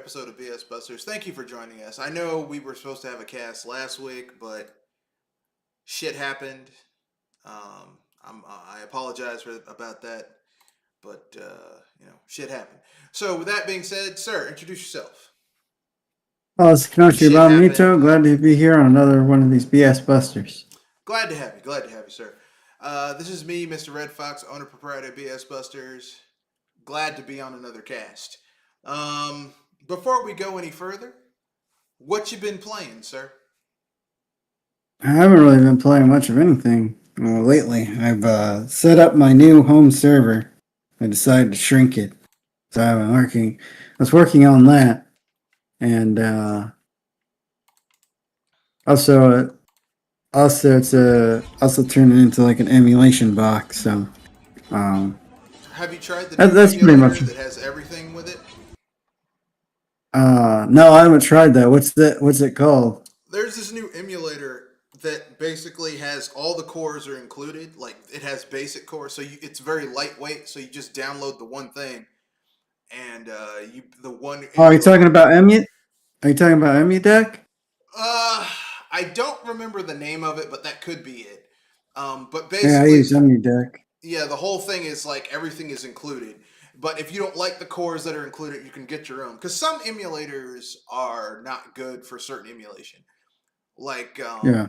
episode of BS Busters. Thank you for joining us. I know we were supposed to have a cast last week, but shit happened. I apologize about that, but shit happened. So with that being said, sir, introduce yourself. Oh, it's Kenoshi Shit happened. Babenito. Glad to be here on another one of these BS Busters. Glad to have you. Glad to have you, sir. This is me, Mr. Red Fox, owner proprietor of BS Busters. Glad to be on another cast. Before we go any further, what you been playing, sir? I haven't really been playing much of anything lately. I've set up my new home server. I decided to shrink it, so I've been working. I was working on that, and also also turned it into like an emulation box. So um, Have you tried the new that's pretty emulator much. that has everything with it? No, I haven't tried that. What's it called? There's this new emulator that basically has all the cores are included. Like it has basic cores, so it's very lightweight. So you just download the one thing, and you the one Oh, are you emulator. talking about Are you talking about EmuDeck? I don't remember the name of it, but that could be it. But Yeah, I basically, use EmuDeck. yeah, the whole thing is like everything is included. But if you don't like the cores that are included, you can get your own. Because some emulators are not good for certain emulation. Like, Yeah.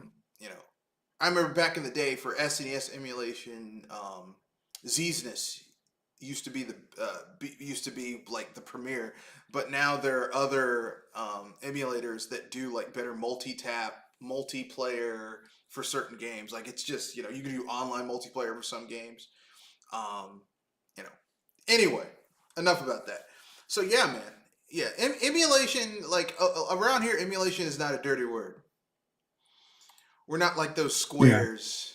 I remember back in the day for SNES emulation, Zsness used to be used to be like the premier, but now there are other emulators that do like better multi-tap multiplayer for certain games. Like it's just you can do online multiplayer for some games. Um, you know. Anyway, enough about that. So yeah, man. Yeah, emulation like around here, emulation is not a dirty word. We're not like those Yeah. squares.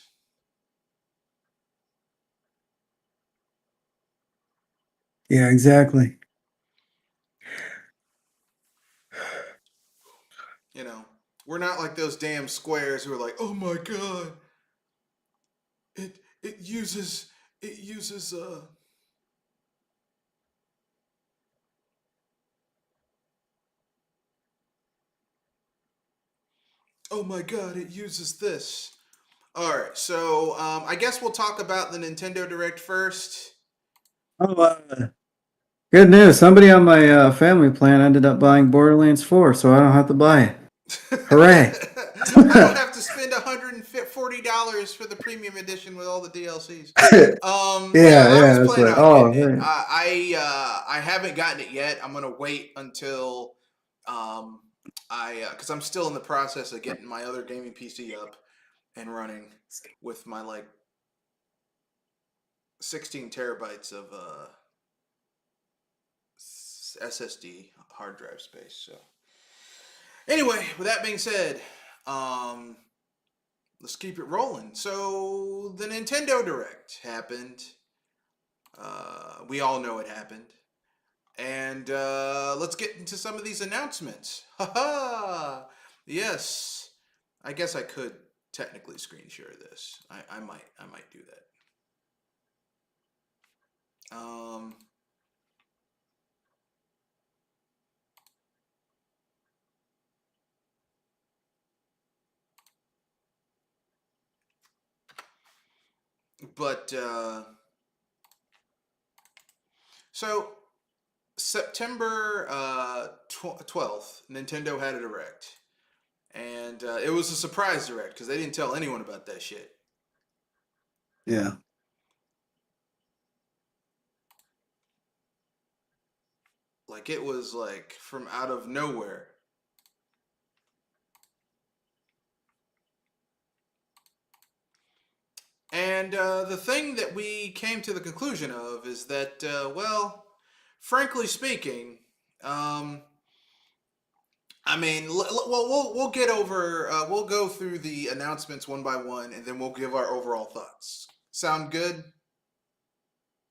Yeah, exactly. You know, we're not like those damn squares who are like, oh my god, it uses it uses oh my god, it uses this. All right, so I guess we'll talk about the Nintendo Direct first. Oh, good news. Somebody on my family plan ended up buying Borderlands 4, so I don't have to buy it. Hooray! I don't have to spend $140 for the premium edition with all the DLCs. Yeah, I was Yeah. It's planning like, on oh, getting it. man. I haven't gotten it yet. I'm gonna wait until um, I because I'm still in the process of getting my other gaming PC up and running with my like 16 terabytes of SSD hard drive space. So anyway, with that being said, um, let's keep it rolling. So the Nintendo Direct happened. We all know it happened. And let's get into some of these announcements. Haha! Yes. I guess I could technically screen share this. I might do that. But so September 12th, Nintendo had a direct. And it was a surprise direct because they didn't tell anyone about that shit. Yeah. Like it was like from out of nowhere. And the thing that we came to the conclusion of is that, well, frankly speaking, um, I mean, well, we'll get over, we'll go through the announcements one by one, and then we'll give our overall thoughts. Sound good?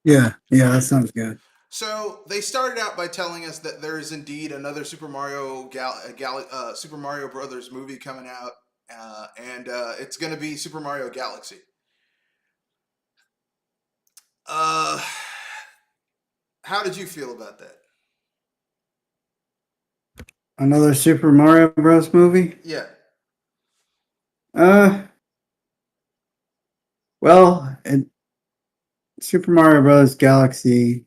Yeah, All that right. sounds good. So they started out by telling us that there is indeed another Super Mario Brothers movie coming out, and it's going to be Super Mario Galaxy. Uh, how did you feel about that? Another Super Mario Bros. Movie? Yeah. Uh, well, Super Mario Bros. Galaxy,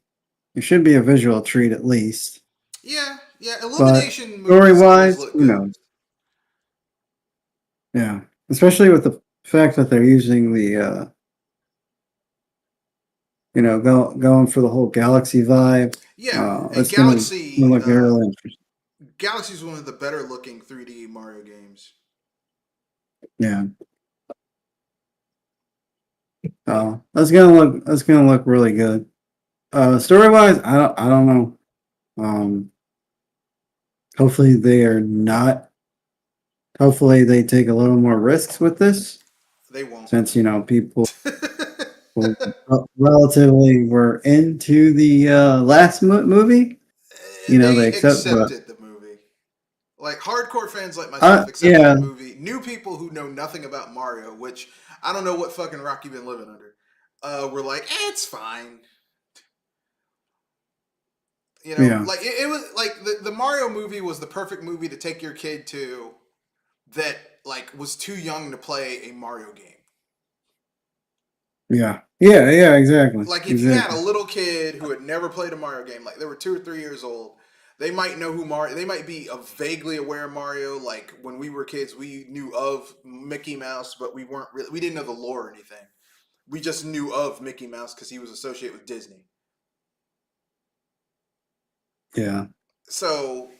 it should be a visual treat at least. Yeah, yeah. But Illumination story movies always wise, look who good. knows? Yeah, especially with the fact that they're using the going for the whole galaxy vibe. Yeah, and That's gonna look really interesting. Galaxy is one of the better looking 3D Mario games. Yeah. That's gonna look really good. Story wise, I don't know. Um, hopefully they are not. Hopefully they take a little more risks with this, They won't. since people who relatively were into the last movie. They They accept, but accepted the movie. Like hardcore fans like myself accepted the yeah, movie. New people who know nothing about Mario, which I don't know what fucking rock you've been living under, were like, it's fine. yeah, Like it was like the Mario movie was the perfect movie to take your kid to that like was too young to play a Mario game. yeah, exactly, Like if you had a exactly. little kid who had never played a Mario game, like they were 2 or 3 years old, they might know who Mario. They might be vaguely aware of Mario. Like when we were kids, we knew of Mickey Mouse, but we didn't know the lore or anything. We just knew of Mickey Mouse because he was associated with Disney. Yeah, So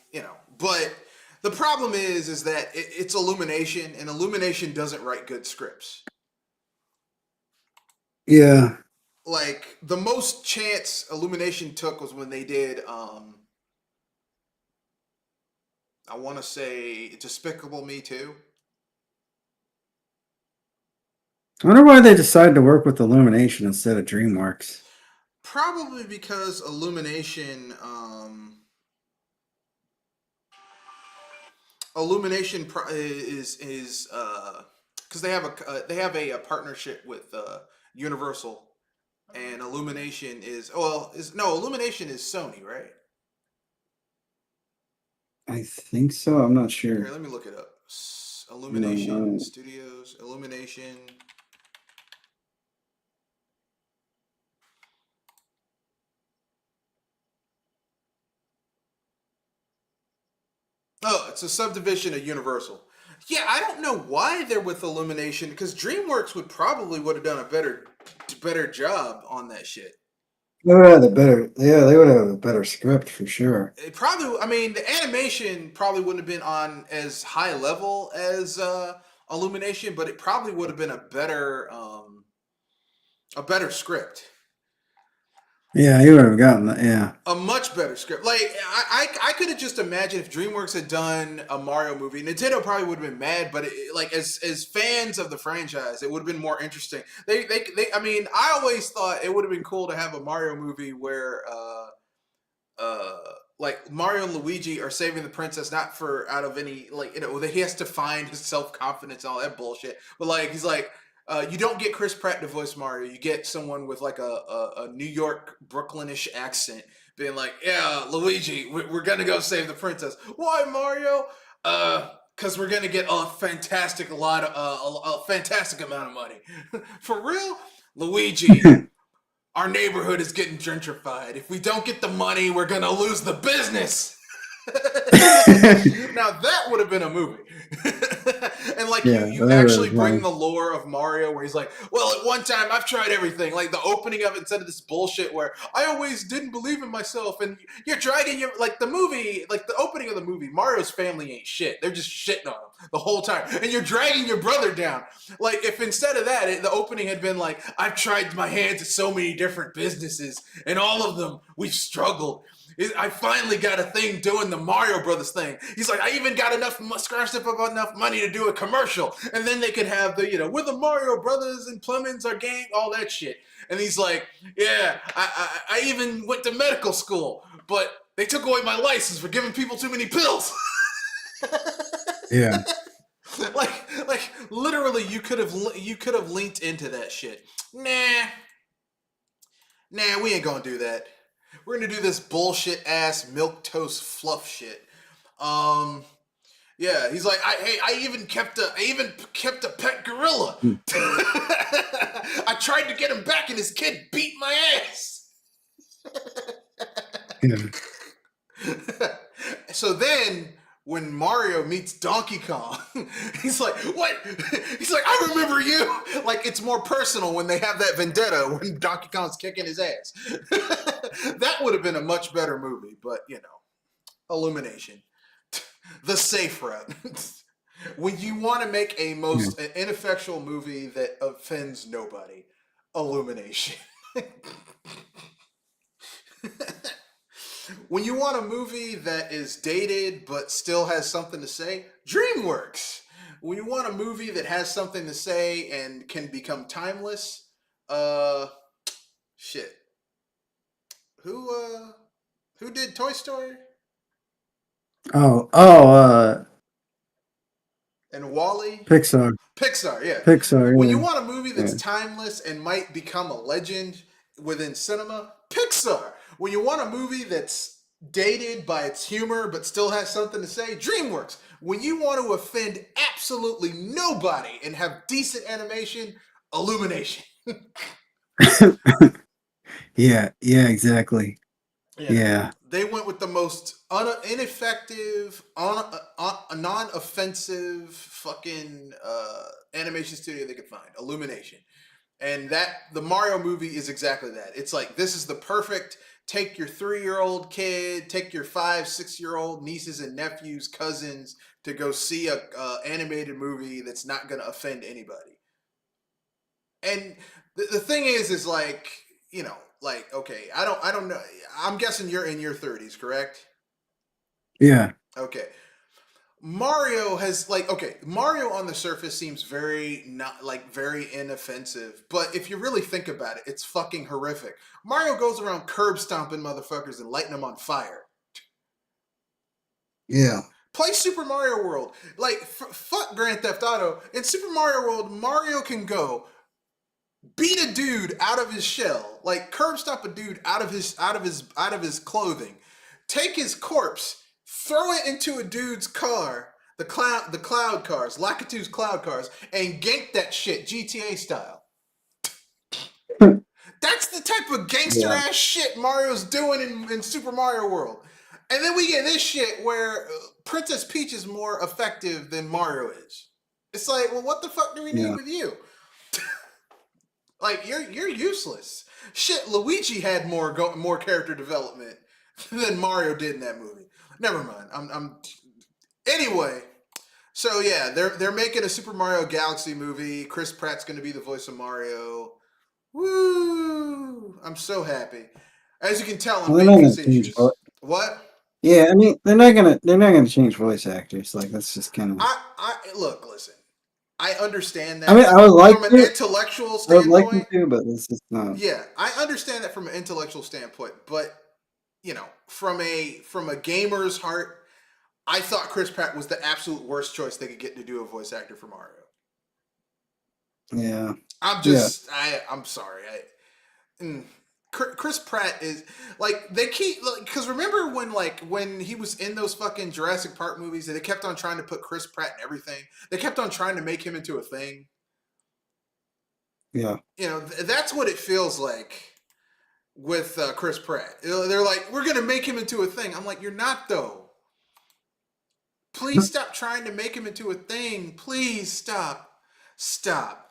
but the problem is that it's Illumination, and Illumination doesn't write good scripts. yeah. Like the most chance Illumination took was when they did I want to say Despicable Me Too. I wonder why they decided to work with Illumination instead of DreamWorks. Probably because Illumination is because they have a partnership with Universal, and Illumination Illumination is Sony, right? I think so. I'm not Here, sure. let me look it up. Illumination No, Studios, Illumination. Oh, it's a subdivision of Universal. Yeah, I don't know why they're with Illumination because DreamWorks would have done a better job on that shit. they would have a better. Yeah, they would have a better script for sure. It probably, I mean, the animation probably wouldn't have been on as high level as Illumination, but it probably would have been a better script. Yeah, you would have gotten that. Yeah, A much better script. Like I could have just imagined if DreamWorks had done a Mario movie. Nintendo probably would have been mad, but like as fans of the franchise, it would have been more interesting. They I mean, I always thought it would have been cool to have a Mario movie where uh like Mario and Luigi are saving the princess not for out of any that he has to find his self confidence and all that bullshit. But like he's like you don't get Chris Pratt to voice Mario. You get someone with like a New York Brooklynish accent, being like, "Yeah, Luigi, we're gonna go save the princess. Why, Mario? Because we're gonna get a fantastic amount of money. For real, Luigi. Our neighborhood is getting gentrified. If we don't get the money, we're gonna lose the business." Now that would have been a movie. And like you yeah, you that actually was bring funny. the lore of Mario where he's like, well, at one time I've tried everything. Like the opening of it instead of this bullshit where I always didn't believe in myself, and you're dragging your like the movie, like the opening of the movie, Mario's family ain't shit. They're just shitting on him the whole time. And you're dragging your brother down. Like if instead of that, the opening had been like, I've tried my hands at so many different businesses, and all of them we've struggled. I finally got a thing doing the Mario Brothers thing. He's like, I even got scratched up about enough money to do a commercial, and then they could have we're the Mario Brothers and Clemens, our gang, all that shit. And he's like, yeah, I even went to medical school, but they took away my license for giving people too many pills. Yeah, like literally, you could have linked into that shit. Nah, we ain't gonna do that. We're gonna do this bullshit ass milk toast fluff shit. Um, yeah, he's like, I even kept a pet gorilla. Hmm. I tried to get him back, and his kid beat my ass. Yeah. So then, when Mario meets Donkey Kong, he's like, "What?" He's like, "I remember you." Like it's more personal when they have that vendetta when Donkey Kong's kicking his ass. That would have been a much better movie, but Illumination, the safe route. When you want to make Yeah. an ineffectual movie that offends nobody, Illumination. When you want a movie that is dated but still has something to say, DreamWorks. When you want a movie that has something to say and can become timeless, uh, shit. Who uh, who did Toy Story Oh, oh, and Wall-E? Pixar. Pixar, yeah. Pixar, When you yeah. want a movie that's Yeah. timeless and might become a legend within cinema, Pixar. When you want a movie that's dated by its humor but still has something to say, DreamWorks. When you want to offend absolutely nobody and have decent animation, Illumination. Yeah, yeah, exactly. You know, Yeah. they went with the most ineffective, non-offensive fucking animation studio they could find, Illumination. And the Mario movie is exactly that. It's like this is the perfect take your 3-year-old kid, take your 5, 6-year-old nieces and nephews, cousins to go see a animated movie that's not going to offend anybody. And the thing is like like okay, I don't know. I'm guessing you're in your 30s, correct? Yeah. Okay. Mario has like okay, Mario on the surface seems very not like very inoffensive, but if you really think about it, it's fucking horrific. Mario goes around curb stomping motherfuckers and lighting them on fire. Yeah. Play Super Mario World. Like fuck Grand Theft Auto. In Super Mario World, Mario can go beat a dude out of his shell, like curb stomp a dude out of his clothing, take his corpse, throw it into a dude's car, the cloud cars, Lakitu's cloud cars, and gank that shit GTA style. That's the type of gangster Yeah. ass shit Mario's doing in Super Mario World. And then we get this shit where Princess Peach is more effective than Mario is. It's like, well, what the fuck do we need Yeah. with you? Like you're useless. Shit, Luigi had more character development than Mario did in that movie. Never mind. I'm anyway. So yeah, they're making a Super Mario Galaxy movie. Chris Pratt's going to be the voice of Mario. Woo! I'm so happy. As you can tell, I'm Well, they're being not gonna change facetious. What? Yeah, I mean, they're not gonna change voice actors. Like that's just kind of. I look, listen. I understand I that mean, I would like from an to. intellectual I would like them standpoint. to, but it's just not. Yeah, I understand that from an intellectual standpoint, but from a gamer's heart, I thought Chris Pratt was the absolute worst choice they could get to do a voice actor for Mario. Yeah. I'm Yeah. just I'm sorry. Chris Pratt is like they keep because remember when he was in those fucking Jurassic Park movies and they kept on trying to put Chris Pratt in everything. They kept on trying to make him into a thing. Yeah. That's what it feels like with Chris Pratt. They're like, we're gonna make him into a thing. I'm like, you're not though. Please stop trying to make him into a thing. Please stop. Stop.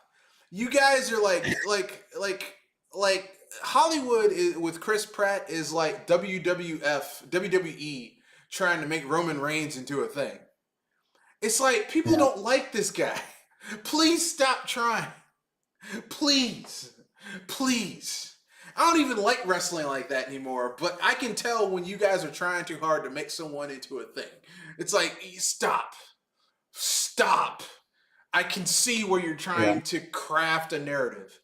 You guys are like Hollywood with Chris Pratt is like WWE trying to make Roman Reigns into a thing. It's like people Yeah. don't like this guy. Please stop trying. Please. Please. I don't even like wrestling like that anymore, but I can tell when you guys are trying too hard to make someone into a thing. It's like, stop. Stop. I can see where you're Yeah. trying to craft a narrative.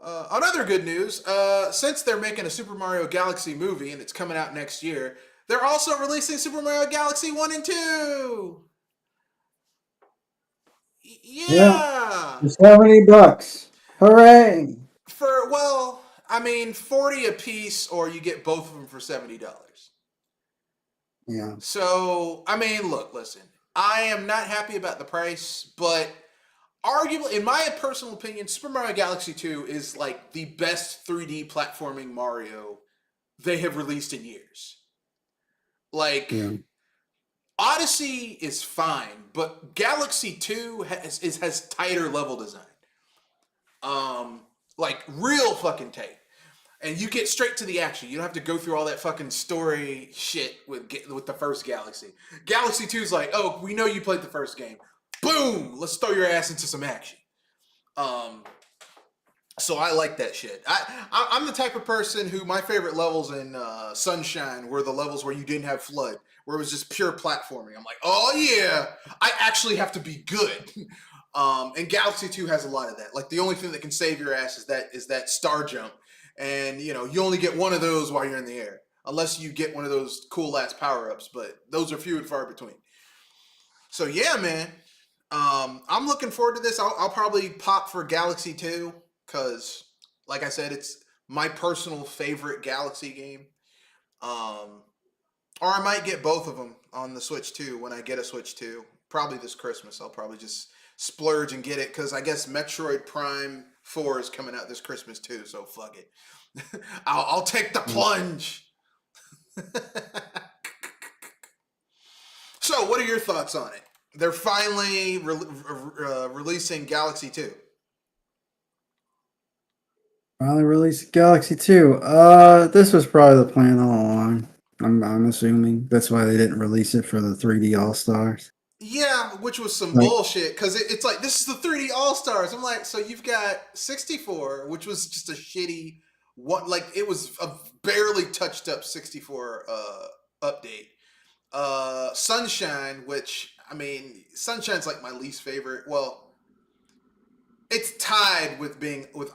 On other good news, since they're making a Super Mario Galaxy movie and it's coming out next year, they're also releasing Super Mario Galaxy 1 and 2. Yeah. Yeah. For $70. Hooray! Well, I mean, 40 a piece, or you get both of them for $70. Yeah. So, I mean, look, listen. I am not happy about the price, but arguably, in my personal opinion, Super Mario Galaxy 2 is like the best 3D platforming Mario they have released in years. Like, Yeah. Odyssey is fine, but Galaxy 2 has tighter level design. Like real fucking tight. And you get straight to the action. You don't have to go through all that fucking story shit with the first Galaxy. Galaxy 2 is like, oh, we know you played the first game. Boom! Let's throw your ass into some action. Um, so I like that shit. I'm the type of person who my favorite levels in Sunshine were the levels where you didn't have FLUDD, where it was just pure platforming. I'm like, oh yeah, I actually have to be good. And Galaxy 2 has a lot of that. Like the only thing that can save your ass is that star jump, and you only get one of those while you're in the air, unless you get one of those cool ass power ups. But those are few and far between. So yeah, man. I'm looking forward to this. I'll probably pop for Galaxy 2 because, like I said, it's my personal favorite Galaxy game. Um, or I might get both of them on the Switch too when I get a Switch 2. Probably this Christmas. I'll probably just splurge and get it because I guess Metroid Prime 4 is coming out this Christmas too. So fuck it. I'll take the Yeah. plunge. So, what are your thoughts on it? They're finally releasing Galaxy 2. Finally released Galaxy 2. This was probably the plan all along. I'm assuming that's why they didn't release it for the 3D All Stars. Yeah, which was some Like, bullshit because it's like this is the 3D All Stars. I'm like, so you've got 64, which was just a shitty one. Like it was a barely touched up 64 update. Sunshine, which I mean, Sunshine's like my least favorite. Well, it's tied with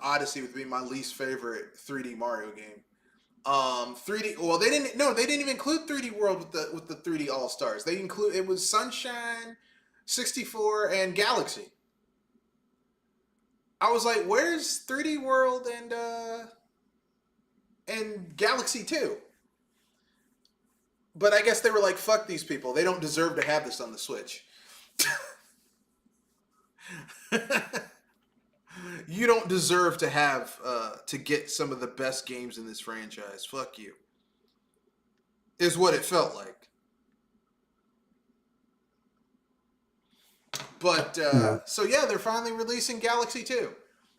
Odyssey with being my least favorite 3D Mario game. 3D. Well, they didn't even include 3D World with the 3D All Stars. They include it was Sunshine, 64, and Galaxy. I was like, where's 3D World and Galaxy 2? But I guess they were like, fuck these people. They don't deserve to have this on the Switch. You don't deserve to have to get some of the best games in this franchise. Fuck you. Is what it felt like. But yeah, so yeah, they're finally releasing Galaxy 2,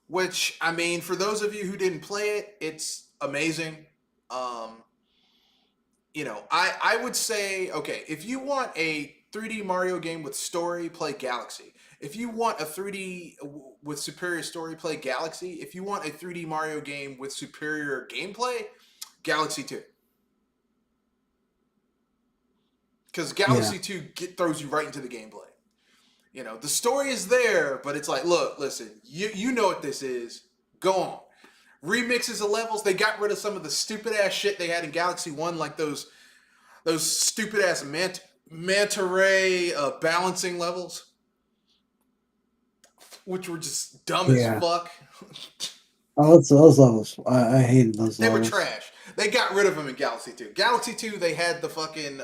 which I mean, for those of you who didn't play it, it's amazing. Um, I would say okay, if you want a 3D Mario game with story, play Galaxy. If you want a 3D with superior story, play Galaxy. If you want a 3D Mario game with superior gameplay, Galaxy 2. Because yeah, Galaxy 2 throws you right into the gameplay. The story is there, but it's like, look, listen, you know what this is. Go on. Remixes of levels. They got rid of some of the stupid ass shit they had in Galaxy 1, like those stupid ass manta ray balancing levels, which were just dumb as yeah. fuck. Oh, it's those levels. I hated those They were levels. trash. They got rid of them in Galaxy 2. Galaxy 2, they had the fucking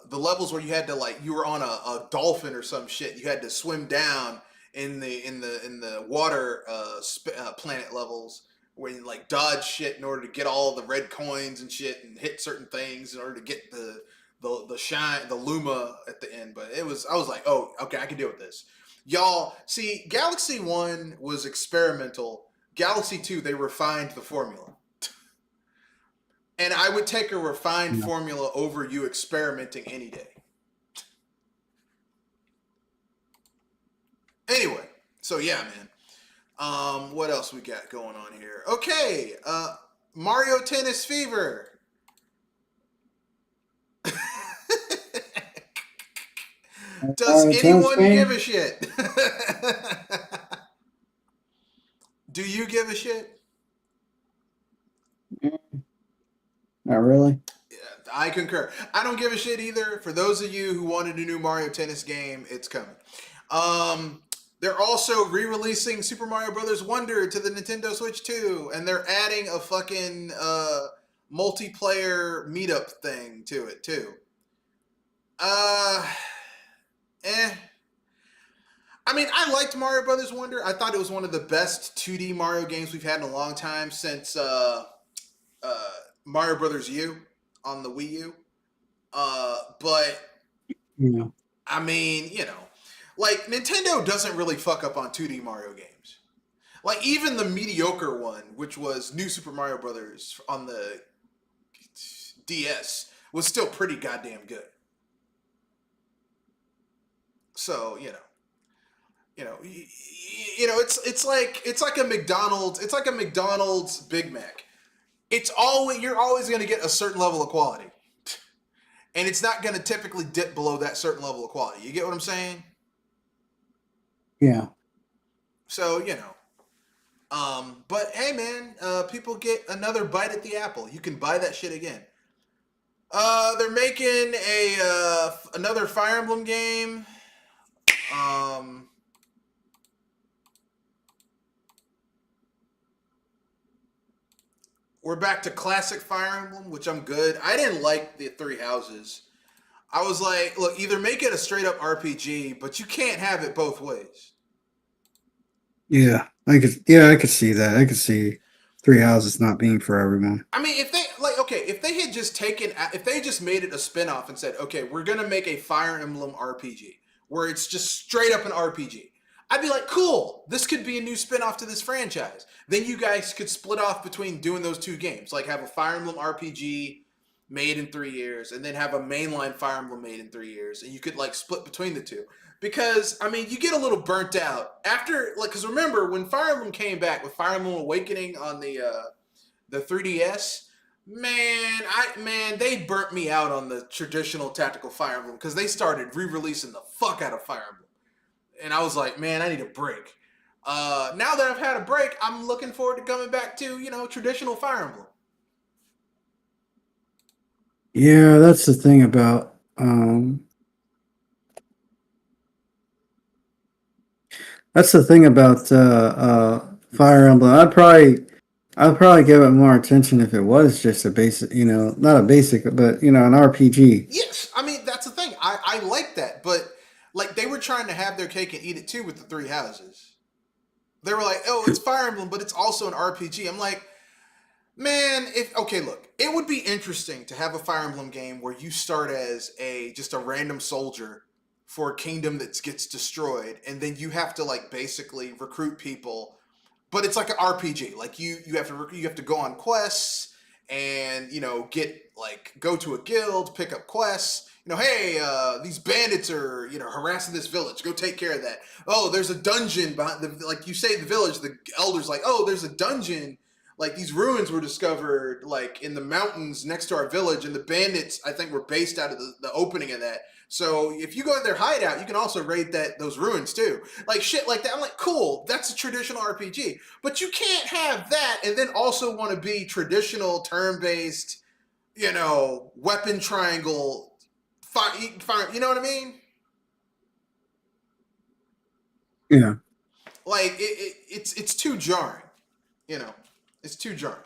the levels where you had to like you were on a dolphin or some shit. You had to swim down in the water planet levels where you like dodge shit in order to get all the red coins and shit and hit certain things in order to get the shine the Luma at the end. But I was like, oh, okay, I can deal with this. Y'all see, Galaxy 1 was experimental. Galaxy 2, they refined the formula. And I would take a refined Yeah. formula over you experimenting any day. Anyway, so yeah, man. What else we got going on here? Okay, Mario Tennis Fever. Does Tennis anyone give a game? shit? Do you give a shit? Not really. Yeah, I concur. I don't give a shit either. For those of you who wanted a new Mario Tennis game, it's coming. Um, They're also re-releasing Super Mario Brothers Wonder to the Nintendo Switch 2, and they're adding a fucking multiplayer meetup thing to it too. Uh, eh. I mean, I liked Mario Brothers Wonder. I thought it was one of the best 2D Mario games we've had in a long time since uh, Mario Brothers U on the Wii U. But Yeah. I mean, like Nintendo doesn't really fuck up on 2D Mario games. Like even the mediocre one, which was New Super Mario Brothers on the DS, was still pretty goddamn good. So it's like a McDonald's Big Mac. You're always going to get a certain level of quality, and it's not going to typically dip below that certain level of quality. You get what I'm saying? Yeah. So but hey, man, people get another bite at the apple. You can buy that shit again. They're making another Fire Emblem game. Um, we're back to classic Fire Emblem, which I'm good. I didn't like the Three Houses. I was like, look, either make it a straight up RPG, but you can't have it both ways. Yeah. I could see that. I could see Three Houses not being for everyone. I mean, if they had just if they just made it a spin-off and said, okay, we're gonna make a Fire Emblem RPG where it's just straight up an RPG, I'd be like, cool, this could be a new spin-off to this franchise. Then you guys could split off between doing those two games, like have a Fire Emblem RPG made in 3 years, and then have a mainline Fire Emblem made in 3 years, and you could like split between the two. Because I mean, you get a little burnt out after, like, because remember when Fire Emblem came back with Fire Emblem Awakening on the 3DS, man, they burnt me out on the traditional tactical Fire Emblem because they started re-releasing the fuck out of Fire Emblem, and I was like, man, I need a break. Now that I've had a break, I'm looking forward to coming back to traditional Fire Emblem. Yeah, that's the thing about Fire Emblem. I'd probably give it more attention if it was just a basic, not a basic, but an RPG. Yes, I mean that's the thing. I like that, but like they were trying to have their cake and eat it too with the Three Houses. They were like, oh, it's Fire Emblem, but it's also an RPG. I'm like, man, look, it would be interesting to have a Fire Emblem game where you start as just a random soldier for a kingdom that gets destroyed, and then you have to like basically recruit people, but it's like an RPG. Like you have to go on quests and go to a guild, pick up quests. Hey, these bandits are harassing this village. Go take care of that. Oh, there's a dungeon behind like you save the village. The elders like, oh, there's a dungeon. Like these ruins were discovered like in the mountains next to our village, and the bandits I think were based out of the opening of that. So if you go to their hideout, you can also raid those ruins too. Like shit like that. I'm like, cool, that's a traditional RPG. But you can't have that and then also want to be traditional turn-based, weapon triangle fire, you know what I mean? Yeah. Like it's too jarring, you know. It's too jarring.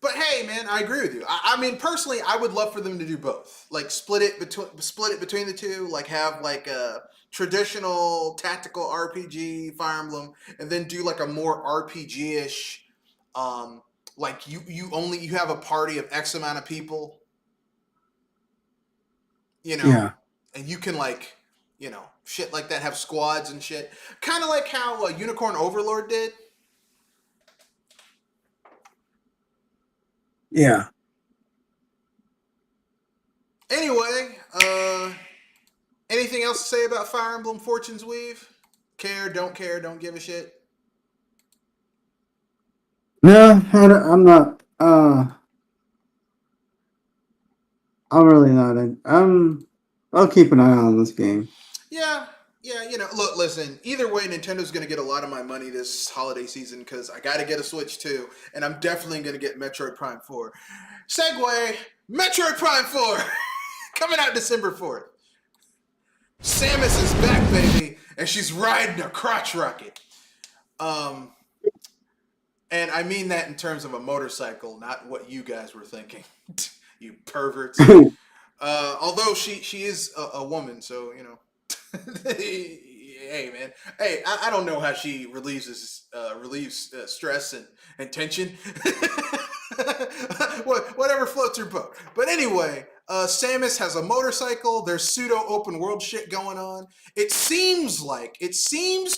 But hey, man, I agree with you. I mean, personally, I would love for them to do both. Like split it between the two. Like have like a traditional tactical RPG Fire Emblem, and then do like a more RPG ish. Like you have a party of X amount of people. You know, Yeah. and you can like shit like that. Have squads and shit. Kind of like how Unicorn Overlord did. Yeah. Anyway, anything else to say about Fire Emblem Fortune's Weave? Care, don't give a shit. No, I'm not. I'm really not. I'll keep an eye on this game. Yeah, look, listen, either way, Nintendo's going to get a lot of my money this holiday season because I got to get a Switch too, and I'm definitely going to get Metroid Prime 4. Segway, Metroid Prime 4, coming out December 4th. Samus is back, baby, and she's riding a crotch rocket. Um, and I mean that in terms of a motorcycle, not what you guys were thinking, you perverts. Although she is a woman, so you know. Hey man, hey, I don't know how she relieves stress and tension. Whatever floats her boat. But anyway, Samus has a motorcycle. There's pseudo open world shit going on. It seems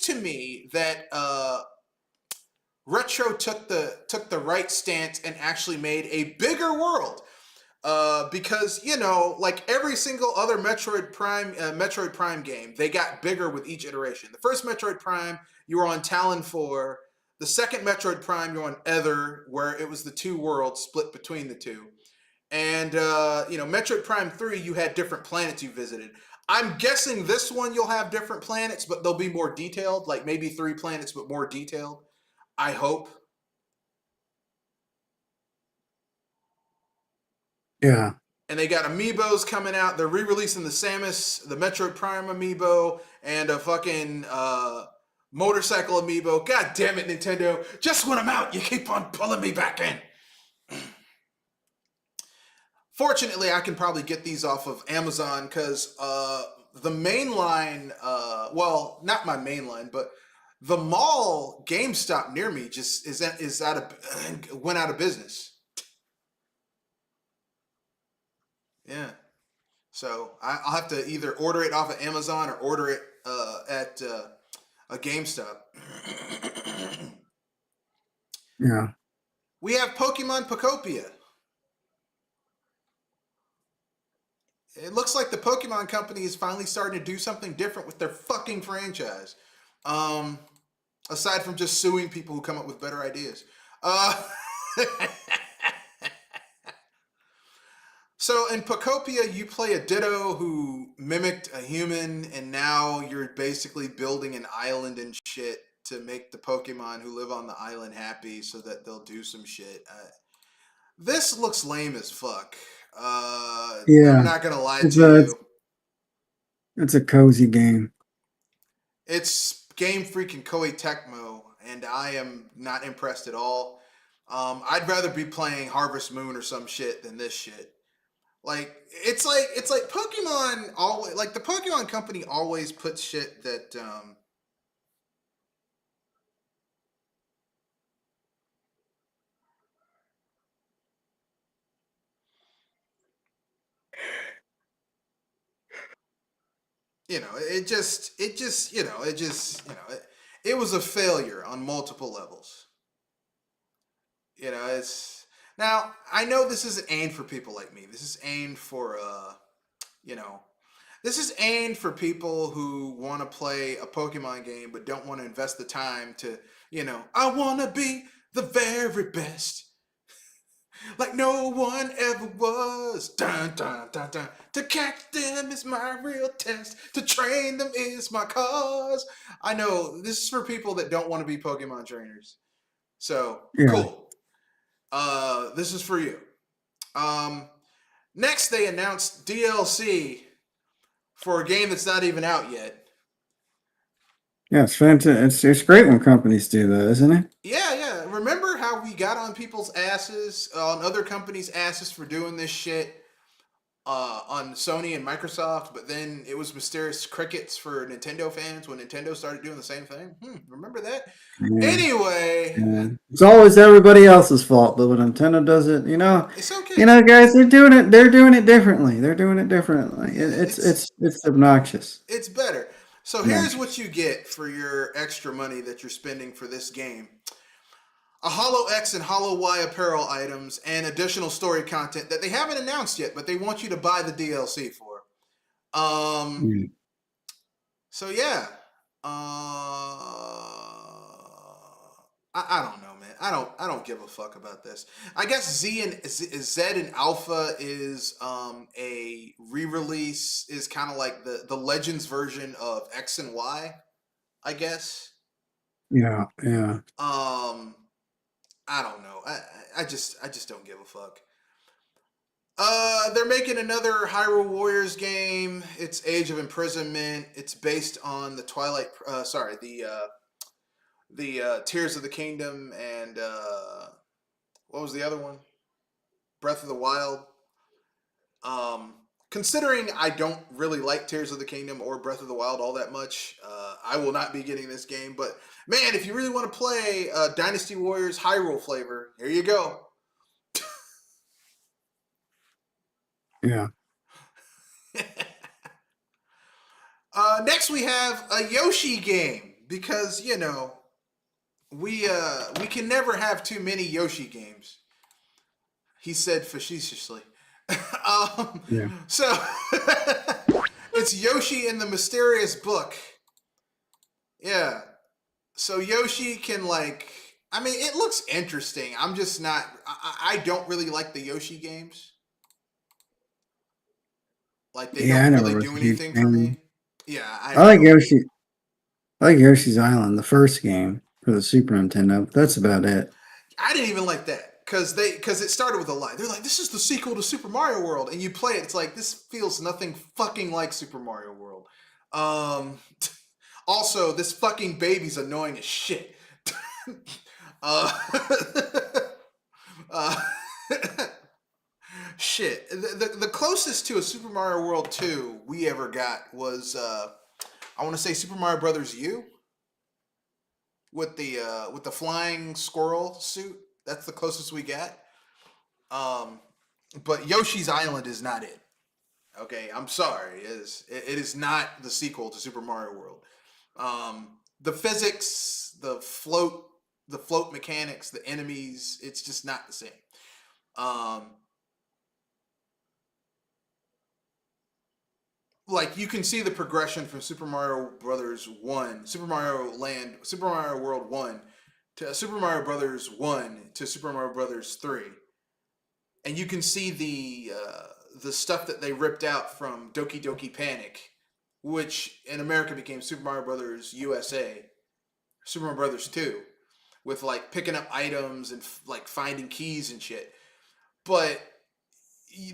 to me that Retro took the right stance and actually made a bigger world. Because you know, like every single other Metroid Prime game, they got bigger with each iteration. The first Metroid Prime, you were on Talon 4. The second Metroid Prime, you're on Ether, where it was the two worlds split between the two. And you know, Metroid Prime 3, you had different planets you visited. I'm guessing this one you'll have different planets, but they'll be more detailed, like maybe 3 planets, but more detailed. I hope. Yeah. And they got amiibos coming out. They're re-releasing the Samus, the Metroid Prime amiibo, and a fucking motorcycle amiibo. God damn it, Nintendo! Just when I'm out, you keep on pulling me back in. Fortunately, I can probably get these off of Amazon because the mainline, well, not my mainline, but the mall GameStop near me just is out of went out of business. Yeah. So I'll have to either order it off of Amazon or order it at a GameStop. Yeah. We have Pokemon Pocopia. It looks like the Pokemon Company is finally starting to do something different with their fucking franchise. Um, Aside from just suing people who come up with better ideas. Uh, So in Pocopia, you play a Ditto who mimicked a human, and now you're basically building an island and shit to make the Pokemon who live on the island happy, so that they'll do some shit. This looks lame as fuck. I'm Yeah. not gonna lie It's to a you. it's, it's a cozy game. It's Game Freak and Koei Tecmo, and I am not impressed at all. I'd rather be playing Harvest Moon or some shit than this shit. Like it's like Pokemon always like the Pokemon Company always puts shit that you know it just it was a failure on multiple levels. You know, it's now I know this isn't aimed for people like me. This is aimed for you know, this is aimed for people who want to play a Pokemon game but don't want to invest the time to, I want to be the very best. Like no one ever was. Dun dun dun dun. To catch them is my real test. To train them is my cause. I know this is for people that don't want to be Pokemon trainers. So Yeah. cool. This is for you. Um, Next they announced DLC for a game that's not even out yet. Yeah, it's fantastic. It's great when companies do that, isn't it? Yeah, yeah. Remember how we got on people's asses, on other companies' asses for doing this shit on Sony and Microsoft, but then it was mysterious crickets for Nintendo fans when Nintendo started doing the same thing? Remember that? Yeah. Anyway, Yeah. It's always everybody else's fault, but when Nintendo does it, it's okay. guys, they're doing it differently. They're doing it differently. Yeah, It's obnoxious. it's better. So here's what Obnoxious. you get for your extra money that you're spending for this game. A Hollow X and Hollow Y apparel items and additional story content that they haven't announced yet, but they want you to buy the DLC for. Um, Yeah. so yeah. I don't know, man. I don't give a fuck about this. I guess Z and Alpha is a re-release, is kind of like the Legends version of X and Y, I guess. Yeah. Yeah. Um I don't know. I just don't give a fuck. They're making another Hyrule Warriors game. It's Age of Imprisonment. It's based on the Twilight. The Tears of the Kingdom and what was the other one? Breath of the Wild. Um, Considering I don't really like Tears of the Kingdom or Breath of the Wild all that much, I will not be getting this game. But man, if you really want to play Dynasty Warriors Hyrule flavor, here you go. Yeah. Next, we have a Yoshi game because we can never have too many Yoshi games. He said facetiously. um, Yeah. so it's Yoshi in the Mysterious Book. Yeah. So Yoshi can I mean, it looks interesting. I'm just not. I don't really like the Yoshi games. Like they Yeah, I don't never really was do a huge anything for fan. me. Yeah, I like Yoshi. I like Yoshi's Island, the first game for the Super Nintendo. But that's about it. I didn't even like that because it started with a lie. They're like, "This is the sequel to Super Mario World," and you play it. It's like this feels nothing fucking like Super Mario World. Um, Also, this fucking baby's annoying as shit. uh, uh, Shit. The closest to a Super Mario World 2 we ever got was I want to say Super Mario Brothers U with the flying squirrel suit. That's the closest we got. Um, but Yoshi's Island is not it. Okay, I'm sorry. It is not the sequel to Super Mario World. The physics, the float mechanics, the enemies, it's just not the same. Um, like you can see the progression from Super Mario Brothers 1, Super Mario World 1 to Super Mario Brothers 1 to Super Mario Brothers 3. And you can see the stuff that they ripped out from Doki Doki Panic, which in America became Super Mario Brothers USA, Super Mario Brothers 2, with like picking up items and like finding keys and shit. But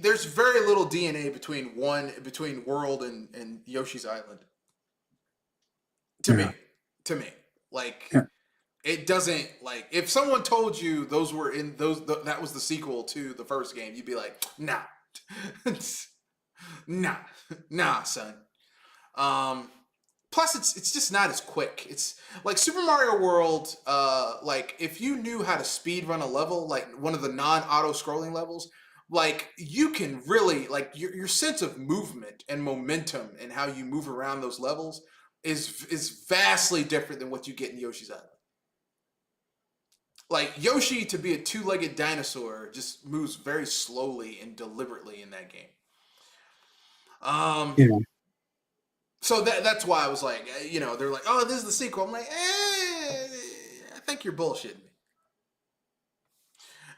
there's very little DNA between World and Yoshi's Island. To me, Yeah. to me, like Yeah. it doesn't like if someone told you those were in that was the sequel to the first game, you'd be like, nah, nah, nah, son. Um, Plus, it's just not as quick. It's like Super Mario World. Like if you knew how to speed run a level, like one of the non-auto scrolling levels, like you can really like your sense of movement and momentum and how you move around those levels is vastly different than what you get in Yoshi's Island. Like Yoshi to be a two-legged dinosaur just moves very slowly and deliberately in that game. Um, Yeah. So that's why I was like, they're like, oh, this is the sequel. I'm like, I think you're bullshitting me.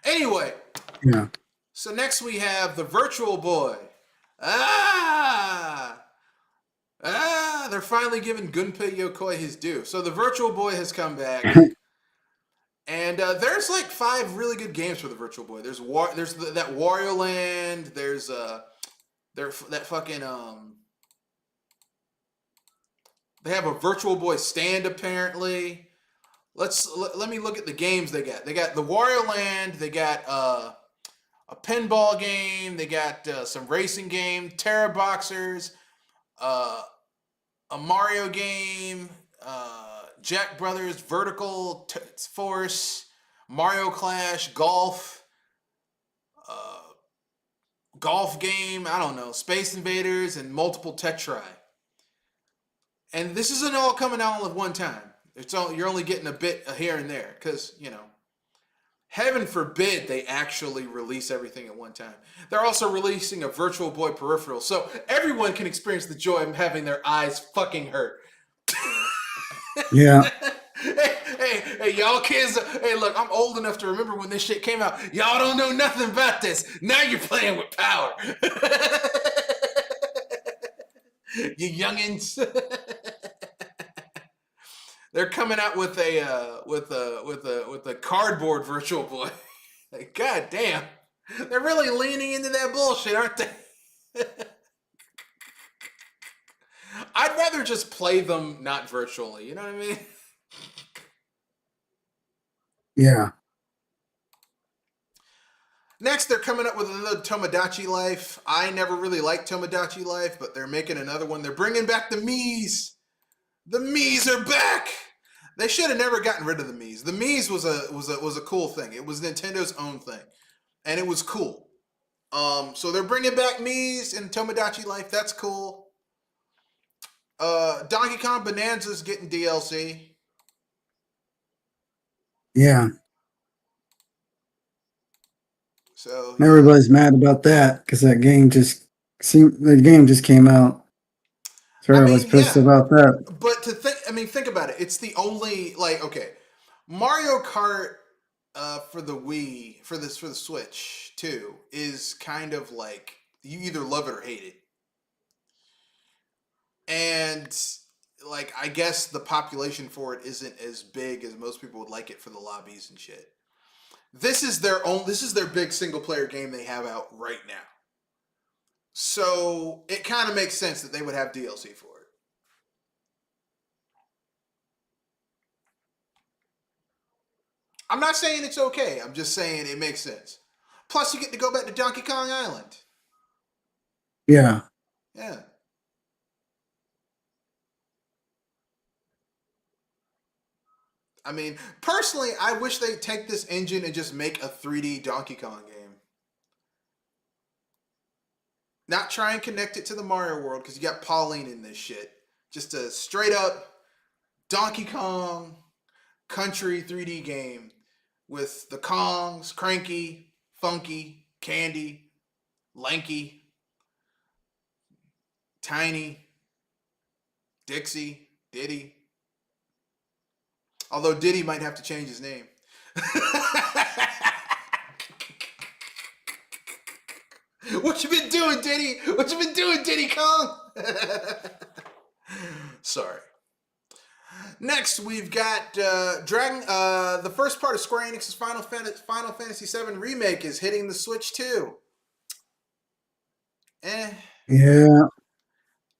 Anyway, Yeah. so next we have the Virtual Boy. Ah, they're finally giving Gunpei Yokoi his due. So the Virtual Boy has come back, and there's like 5 really good games for the Virtual Boy. There's that Wario Land. There's that fucking They have a Virtual Boy stand apparently. Let me look at the games they got. They got the Wario Land. They got a pinball game. They got some racing game, Terra Boxers, uh, a Mario game, Jack Brothers Vertical Force, Mario Clash, uh, golf game. I don't know, Space Invaders, and multiple Tetris. And this isn't all coming out at one time. You're only getting a bit here and there because heaven forbid they actually release everything at one time. They're also releasing a Virtual Boy peripheral, so everyone can experience the joy of having their eyes fucking hurt. Yeah. Hey, y'all kids. Hey, look, I'm old enough to remember when this shit came out. Y'all don't know nothing about this. Now you're playing with power. You youngins. They're coming out with a cardboard Virtual Boy. Like, God damn. They're really leaning into that bullshit, aren't they? I'd rather just play them not virtually. You know what I mean? Yeah. Next, they're coming up with another Tomodachi Life. I never really liked Tomodachi Life, but they're making another one. They're bringing back the Miis. The Miis are back. They should have never gotten rid of the Miis. The Miis was a cool thing. It was Nintendo's own thing, and it was cool. So they're bringing back Miis in Tomodachi Life. That's cool. Donkey Kong Bonanza's getting DLC. Yeah. So yeah. Everybody's mad about that because the game just came out. So I everybody's mean, pissed yeah. about that. But think about it. It's the only okay, Mario Kart for the Wii for the Switch too is kind of like you either love it or hate it, and like I guess the population for it isn't as big as most people would like it for the lobbies and shit. This is their own. This is their big single player game they have out right now. So it kind of makes sense that they would have DLC for it. I'm not saying it's okay. I'm just saying it makes sense. Plus, you get to go back to Donkey Kong Island. Yeah. Yeah. I mean, personally, I wish they'd take this engine and just make a 3D Donkey Kong game. Not try and connect it to the Mario world because you got Pauline in this shit. Just a straight up Donkey Kong country 3D game with the Kongs, Cranky, Funky, Candy, Lanky, Tiny, Dixie, Diddy. Although Diddy might have to change his name. What you been doing, Diddy? What you been doing, Diddy Kong? Sorry. Next, we've got Dragon. The first part of Square Enix's Final Fantasy VII remake is hitting the Switch too. Eh. Yeah.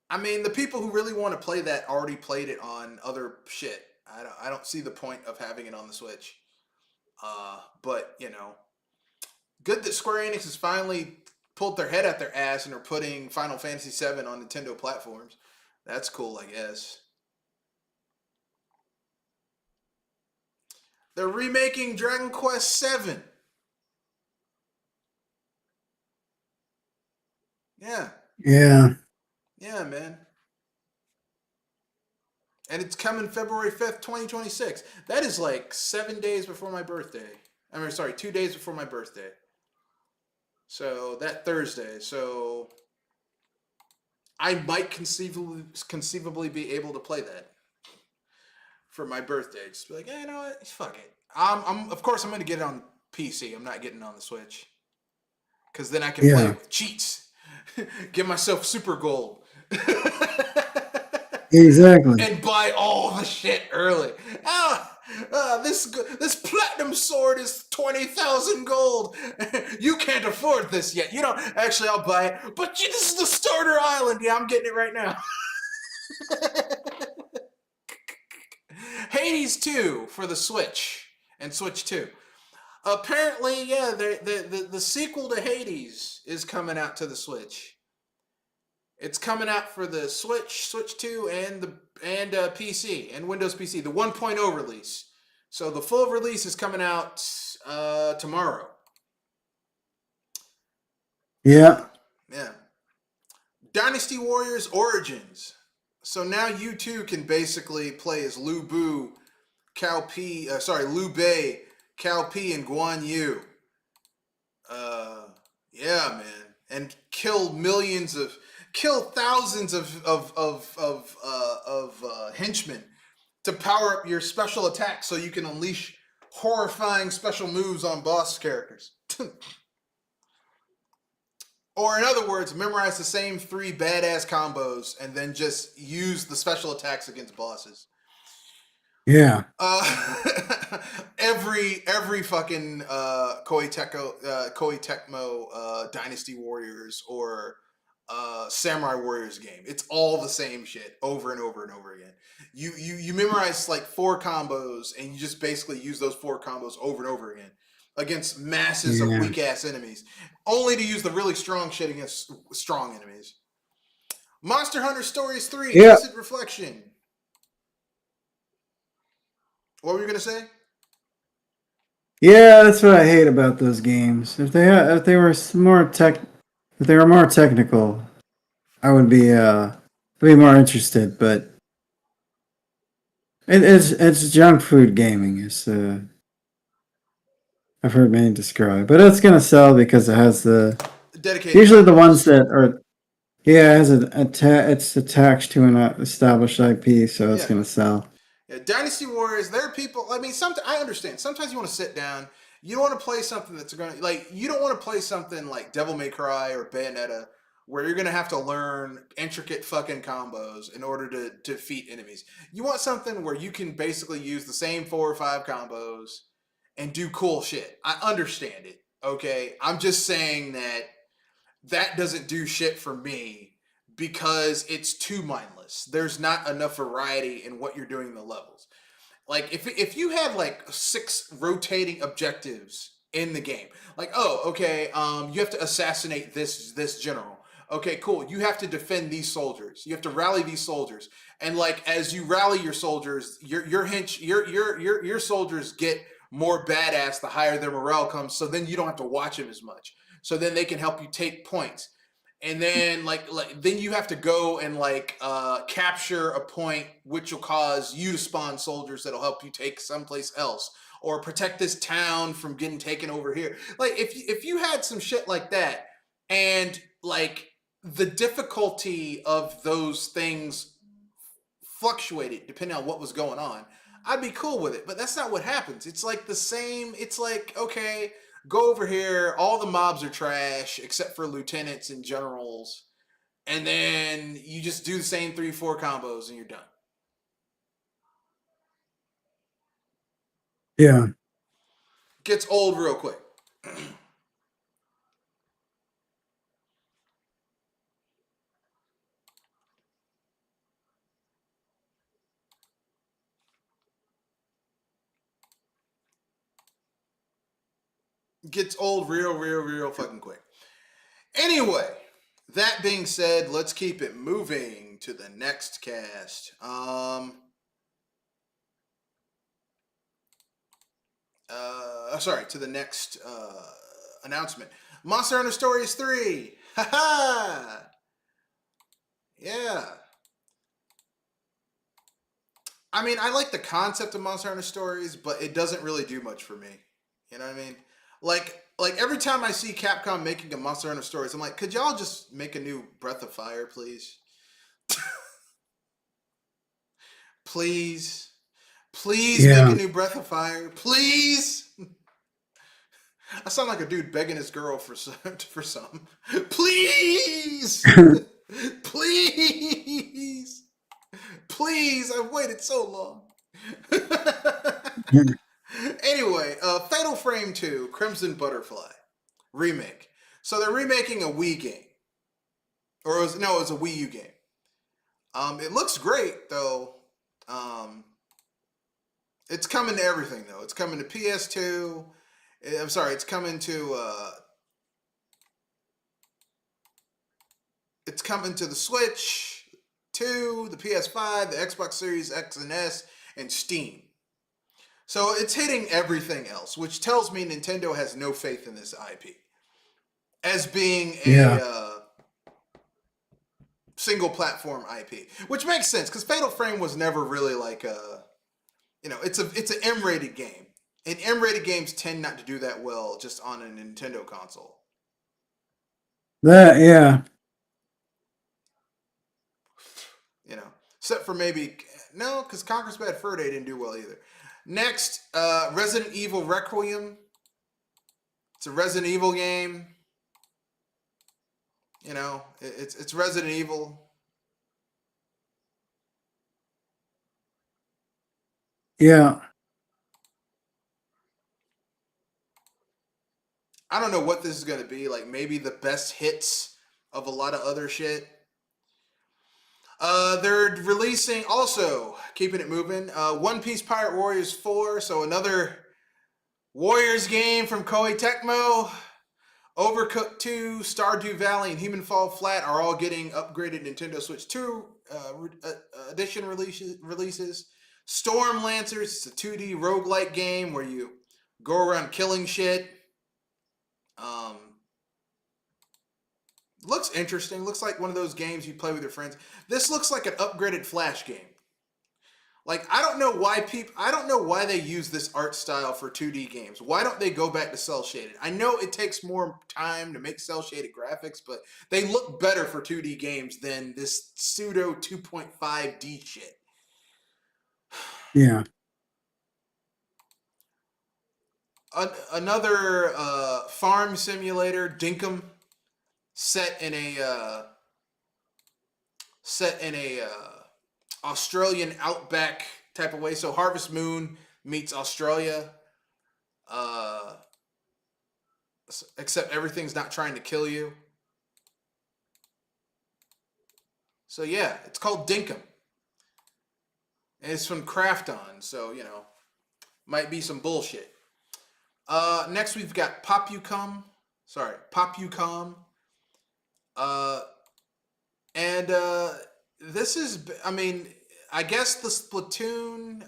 I mean, the people who really want to play that already played it on other shit. I don't see the point of having it on the Switch. But you know, good that Square Enix has finally pulled their head out their ass and are putting Final Fantasy VII on Nintendo platforms. That's cool, I guess. They're remaking Dragon Quest VII. Yeah, Yeah. yeah, man. And it's coming February 5th, 2026. That is like 7 days before my birthday. I mean, sorry, 2 days before my birthday. So that Thursday. So I might conceivably be able to play that for my birthday. Just be like, you know what? Fuck it. Of course I'm gonna get it on PC. I'm not getting it on the Switch. Cause then I can play Yeah. with cheats. Get myself super gold. Exactly. And buy all the shit early. This platinum sword is 20,000 gold. You can't afford this yet. You don't actually. I'll buy it. But this is the starter island. Yeah, I'm getting it right now. Hades 2 for the Switch and Switch 2. Apparently, yeah, the sequel to Hades is coming out to the Switch. It's coming out for the Switch, Switch 2, and PC and Windows PC, the 1.0 release. So the full release is coming out tomorrow. Yeah. Yeah. Dynasty Warriors Origins. So now you too can basically play as Lu Bu, Liu Bei, Cao Pi, and Guan Yu. Yeah, man, and kill thousands of henchmen to power up your special attacks, so you can unleash horrifying special moves on boss characters. Or in other words, memorize the same 3 badass combos and then just use the special attacks against bosses. Yeah. Every fucking Koei Tecmo Dynasty Warriors or Samurai Warriors game. It's all the same shit over and over and over again. You memorize like four combos and you just basically use those four combos over and over again against masses of Yeah. weak ass enemies, only to use the really strong shit against strong enemies. Monster Hunter Stories 3 Yeah. Distant Reflection. What were you gonna say? Yeah, that's what I hate about those games. If they were more tech if they were more technical, I would be more interested, but it's junk food gaming. It's I've heard many describe, but it's gonna sell because it has the Dedicated usually fan the ones base. that are yeah, it has it's attached to an established IP, so it's Yeah. gonna sell. Yeah, Dynasty Warriors. There are people. I mean, I understand. Sometimes you want to sit down. You don't want to play something that's going to like. You don't want to play something like Devil May Cry or Bayonetta, where you're going to have to learn intricate fucking combos in order to defeat enemies. You want something where you can basically use the same four or five combos and do cool shit. I understand it. Okay, I'm just saying that that doesn't do shit for me because it's too mindless. There's not enough variety in what you're doing in the levels. Like if you have like six rotating objectives in the game, like oh okay, you have to assassinate this general. Okay, cool. You have to defend these soldiers. You have to rally these soldiers, and like as you rally your soldiers, your soldiers get more badass the higher their morale comes. So then you don't have to watch them as much. So then they can help you take points, and then like then you have to go and like capture a point which will cause you to spawn soldiers that'll help you take someplace else or protect this town from getting taken over here. Like if you had some shit like that and like the difficulty of those things fluctuated depending on what was going on, I'd be cool with it. But that's not what happens. It's like the same. It's like, okay, go over here. All the mobs are trash except for lieutenants and generals. And then you just do the same 3, 4 combos and you're done. Yeah. Gets old real quick. Gets old real fucking quick. Anyway, that being said, let's keep it moving to the next cast. Sorry, to the next announcement. Monster Hunter Stories 3. Haha. Yeah. I mean, I like the concept of Monster Hunter Stories, but it doesn't really do much for me. You know what I mean? Like every time I see Capcom making a Monster Hunter Stories, I'm like, could y'all just make a new Breath of Fire, please? Please. Please make a Yeah. new Breath of Fire. Please. I sound like a dude begging his girl for some, for some. Please, please, please. I've waited so long. Anyway, Fatal Frame 2, Crimson Butterfly remake. So they're remaking a Wii game, or it was a Wii U game. It looks great though. Um, it's coming to everything though. It's coming to PS2. I'm sorry, it's coming to the Switch, 2, the PS5, the Xbox Series X and S, and Steam. So it's hitting everything else, which tells me Nintendo has no faith in this IP as being a Yeah. single platform IP, which makes sense because Fatal Frame was never really like a, it's an M-rated game, and M-rated games tend not to do that well just on a Nintendo console. That yeah. You know, except for maybe no, because Conquer's Bad Fur Day didn't do well either. Next, Resident Evil Requiem. It's a Resident Evil game. It's Resident Evil. Yeah. I don't know what this is gonna be. Like maybe the best hits of a lot of other shit. They're releasing also keeping it moving. One Piece Pirate Warriors 4, so another Warriors game from Koei Tecmo. Overcooked 2, Stardew Valley, and Human Fall Flat are all getting upgraded Nintendo Switch 2 edition releases. Storm Lancers, it's a 2D roguelike game where you go around killing shit. Um, looks interesting. Looks like one of those games you play with your friends. This looks like an upgraded Flash game. Like I don't know why they use this art style for 2D games. Why don't they go back to cell shaded? I know it takes more time to make cell shaded graphics, but they look better for 2D games than this pseudo 2.5D shit. Yeah. Another farm simulator, Dinkum, set in a Australian outback type of way. So Harvest Moon meets Australia. Uh, except everything's not trying to kill you. So yeah, it's called Dinkum. And it's from Crafton, so you know, might be some bullshit. Next we've got Popucom. Uh, and this is, I mean, I guess the Splatoon,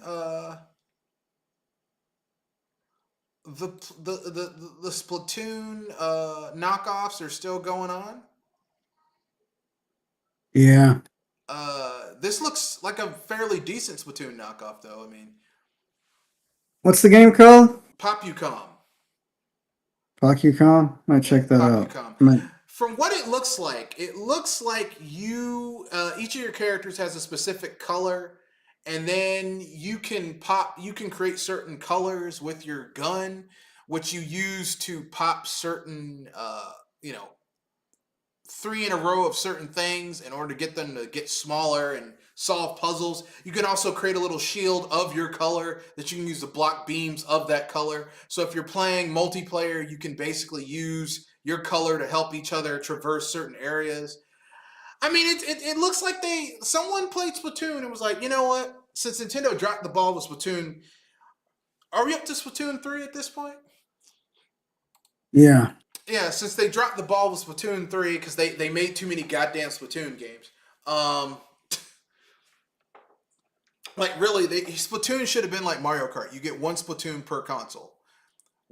the Splatoon knockoffs are still going on. Yeah. This looks like a fairly decent Splatoon knockoff, though. I mean, What's the game called? Popucom. Pokucom? Might Yeah, check that out. Popucom. Might, From what it looks like you each of your characters has a specific color, and then you can create certain colors with your gun, which you use to pop certain you know, three in a row of certain things in order to get them to get smaller and solve puzzles. You can also create a little shield of your color that you can use to block beams of that color. So if you're playing multiplayer, you can basically use your color to help each other traverse certain areas. I mean, it looks like someone played Splatoon and was like, you know what? Since Nintendo dropped the ball with Splatoon, are we up to Splatoon 3 at this point? yeah. Yeah, since they dropped the ball with Splatoon 3 because they made too many goddamn Splatoon games. Um, like really, Splatoon should have been like Mario Kart. You get one Splatoon per console.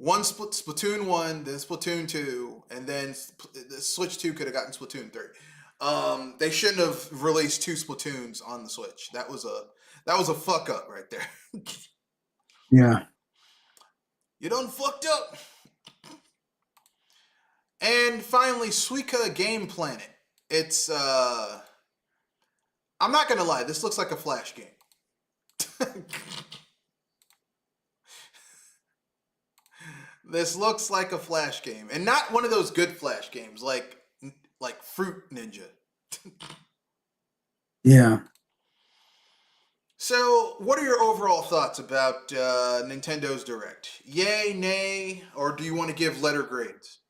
Splatoon 1, then Splatoon 2, and then the Switch 2 could have gotten Splatoon 3. They shouldn't have released two Splatoons on the Switch. That was a fuck up right there. Yeah. You done fucked up. And finally, Suika Game Planet. It's I'm not gonna lie, this looks like a Flash game. This looks like a Flash game, and not one of those good Flash games like Fruit Ninja. Yeah. So, what are your overall thoughts about Nintendo's Direct? Yay, nay, or do you want to give letter grades?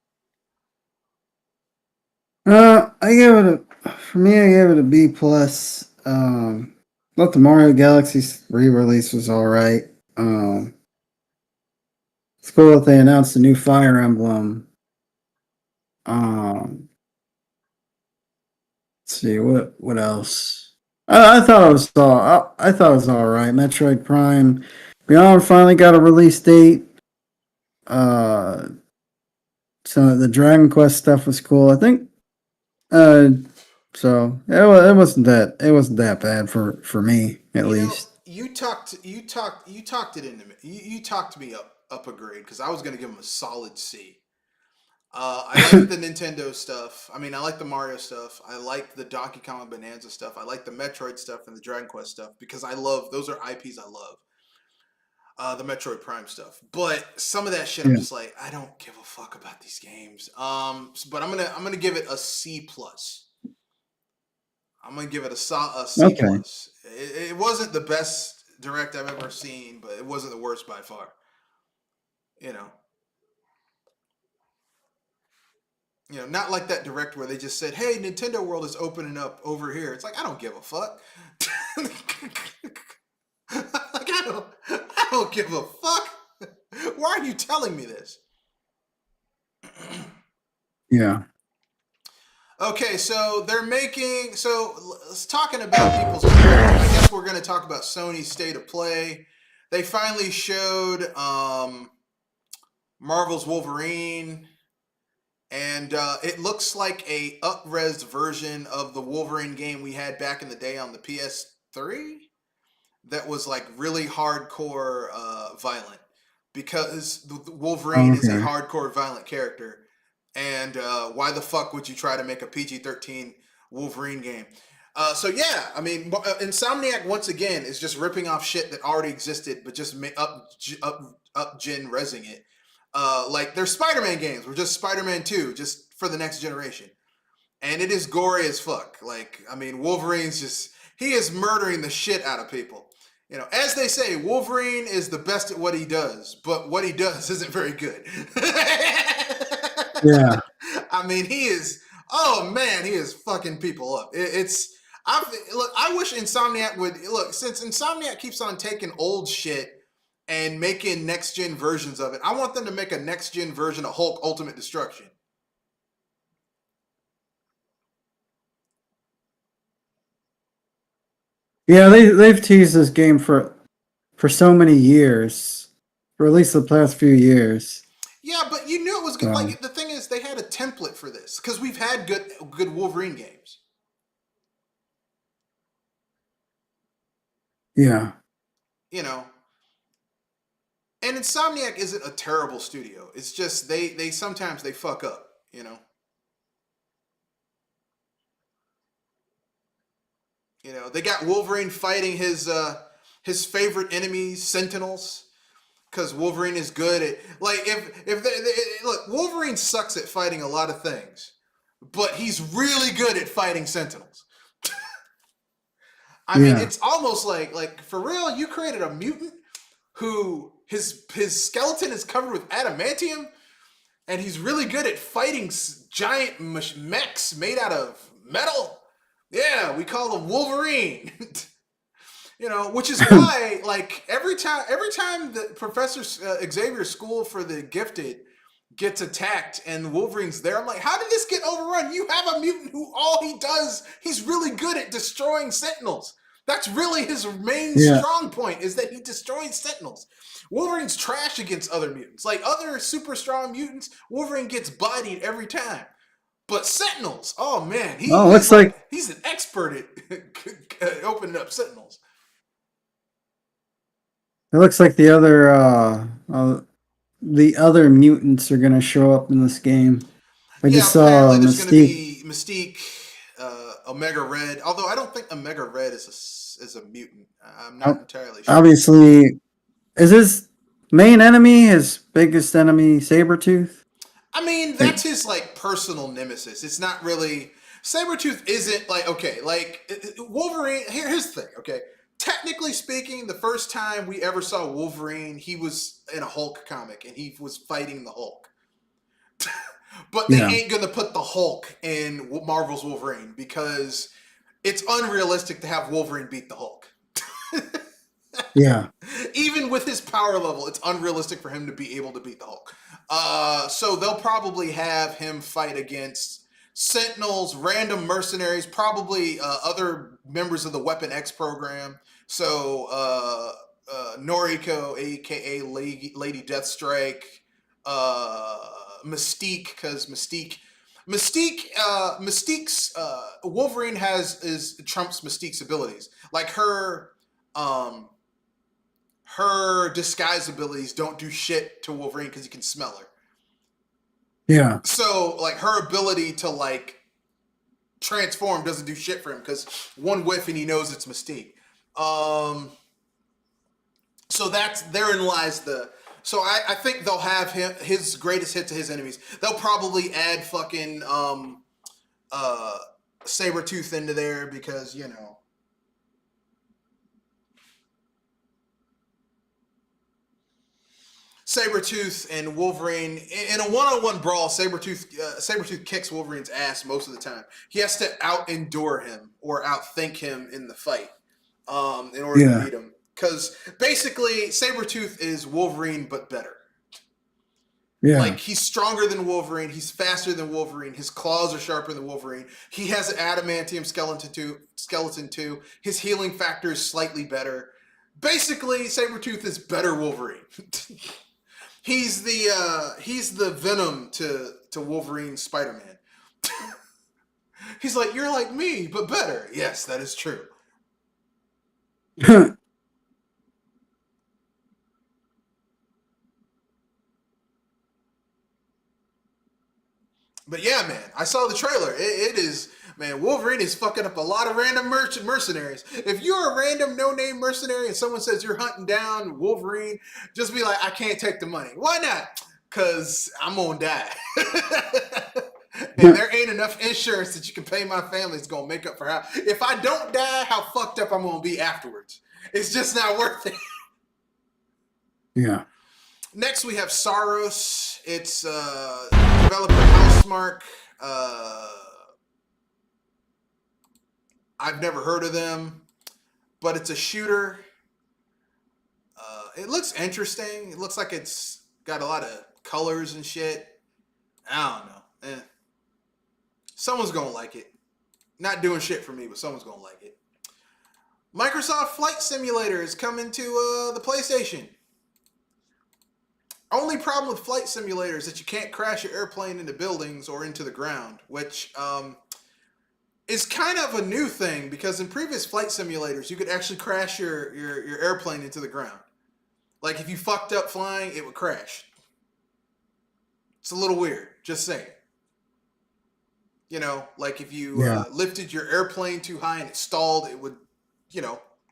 I gave it for me, I gave it a B plus. Thought the Mario Galaxy re-release was alright. It's cool that they announced a new Fire Emblem. Um, let's see what else. I thought it was I thought it was all right. Metroid Prime Beyond finally got a release date. Uh, so the Dragon Quest stuff was cool. I think. Uh, so it wasn't that bad for me at You know, least. you talked it into me. You talked me up a grade because I was gonna give them a solid C. I like the Nintendo stuff. I mean, I like the Mario stuff. I like the Donkey Kong and Bonanza stuff. I like the Metroid stuff and the Dragon Quest stuff because I love those are IPs I love. The Metroid Prime stuff, but some of that shit I'm Yeah. just like I don't give a fuck about these games. But I'm gonna give it a C plus. I'm gonna give it a C Okay. plus. It wasn't the best. direct I've ever seen, but it wasn't the worst by far. You know, not like that direct where they just said, "Hey, Nintendo World is opening up over here." It's like I don't give a fuck. Like I don't give a fuck. Why are you telling me this? Yeah. Okay, so they're making let's talking about people's. I guess we're going to talk about Sony's state of play. They finally showed Marvel's Wolverine, and it looks like a up-res version of the Wolverine game we had back in the day on the PS3. That was like really hardcore violent because the Wolverine is a Okay. hardcore violent character. And why the fuck would you try to make a PG-13 Wolverine game? So yeah, I mean, Insomniac once again is just ripping off shit that already existed, but just up gen resing it. Like their Spider-Man games were just Spider-Man 2, just for the next generation, and it is gory as fuck. Like I mean, Wolverine's just he is murdering the shit out of people. As they say, Wolverine is the best at what he does, but what he does isn't very good. Yeah. I mean, he is. Oh man, he is fucking people up. It's. Look. I wish Insomniac would look. Since Insomniac keeps on taking old shit and making next gen versions of it, I want them to make a next gen version of Hulk Ultimate Destruction. Yeah, they've teased this game for so many years, for at least the past few years. Yeah, but you knew it was good. So Like the thing is, they had a template for this because we've had good Wolverine games. yeah, You know, and Insomniac isn't a terrible studio. It's just they sometimes they fuck up. They got Wolverine fighting his favorite enemies, Sentinels, because Wolverine is good at like if look, Wolverine sucks at fighting a lot of things, but he's really good at fighting Sentinels. I mean, yeah, it's almost like for real. You created a mutant who his skeleton is covered with adamantium, and he's really good at fighting giant mechs made out of metal. Yeah, we call him Wolverine. Which is why, like every time the Professor Xavier's school for the gifted gets attacked and Wolverine's there, I'm like, how did this get overrun? You have a mutant who all he does, he's really good at destroying Sentinels. That's really his main yeah. strong point is that he destroys Sentinels. Wolverine's trash against other mutants. Like other super strong mutants, Wolverine gets bodied every time. But Sentinels, oh man, Oh, he's looks like like he's an expert at opening up Sentinels. it looks like the other mutants are gonna show up in this game. I Yeah, just saw apparently there's going to Mystique. be Mystique, Omega Red. Although I don't think Omega Red is a mutant. I'm not entirely sure. Obviously, is his main enemy his biggest enemy Sabretooth? I mean, Like, that's his like personal nemesis. It's not really Sabretooth isn't like okay, like Wolverine. Here's the thing, okay. Technically speaking, the first time we ever saw Wolverine, he was in a Hulk comic and he was fighting the Hulk. But they yeah, ain't gonna put the Hulk in Marvel's Wolverine because it's unrealistic to have Wolverine beat the Hulk. yeah, Even with his power level, it's unrealistic for him to be able to beat the Hulk. So they'll probably have him fight against Sentinels, random mercenaries, probably other members of the Weapon X program. So Noriko, aka Lady Deathstrike, uh, Mystique, because Mystique's Wolverine is trumps Mystique's abilities. Like her disguise abilities don't do shit to Wolverine because he can smell her. yeah. So like her ability to like transform doesn't do shit for him because one whiff and he knows it's Mystique. Um, so that's therein lies the. So I think they'll have his greatest hit to his enemies. They'll probably add fucking uh Sabretooth into there because Sabretooth and Wolverine in a one-on-one brawl. Sabretooth kicks Wolverine's ass most of the time. He has to out-endure him or outthink him in the fight in order to Yeah. beat him. Because basically, Sabretooth is Wolverine but better. Yeah. Like, he's stronger than Wolverine. He's faster than Wolverine. His claws are sharper than Wolverine. He has an adamantium skeleton too. His healing factor is slightly better. Basically, Sabretooth is better Wolverine. He's the Venom to Wolverine's Spider-Man. He's like, you're like me, but better. Yes, that is true. But yeah, man, I saw the trailer. It is, man, Wolverine is fucking up a lot of random mercenaries. If you're a random no-name mercenary and someone says you're hunting down Wolverine, just be like, I can't take the money. Why not? Because I'm going to die. And there ain't enough insurance that you can pay my family that's going to make up for how. If I don't die, how fucked up I'm going to be afterwards. It's just not worth it. Yeah. Next, we have Saros. It's developer Housemarque. I've never heard of them, but it's a shooter. It looks interesting. It looks like it's got a lot of colors and shit. I don't know. Someone's going to like it. Not doing shit for me, but someone's going to like it. Microsoft Flight Simulator is coming to the PlayStation. Only problem with Flight Simulator is that you can't crash your airplane into buildings or into the ground, which is kind of a new thing because in previous flight simulators, you could actually crash your airplane into the ground. Like if you fucked up flying, it would crash. It's a little weird, just saying. You know, like if you lifted your airplane too high and it stalled, it would,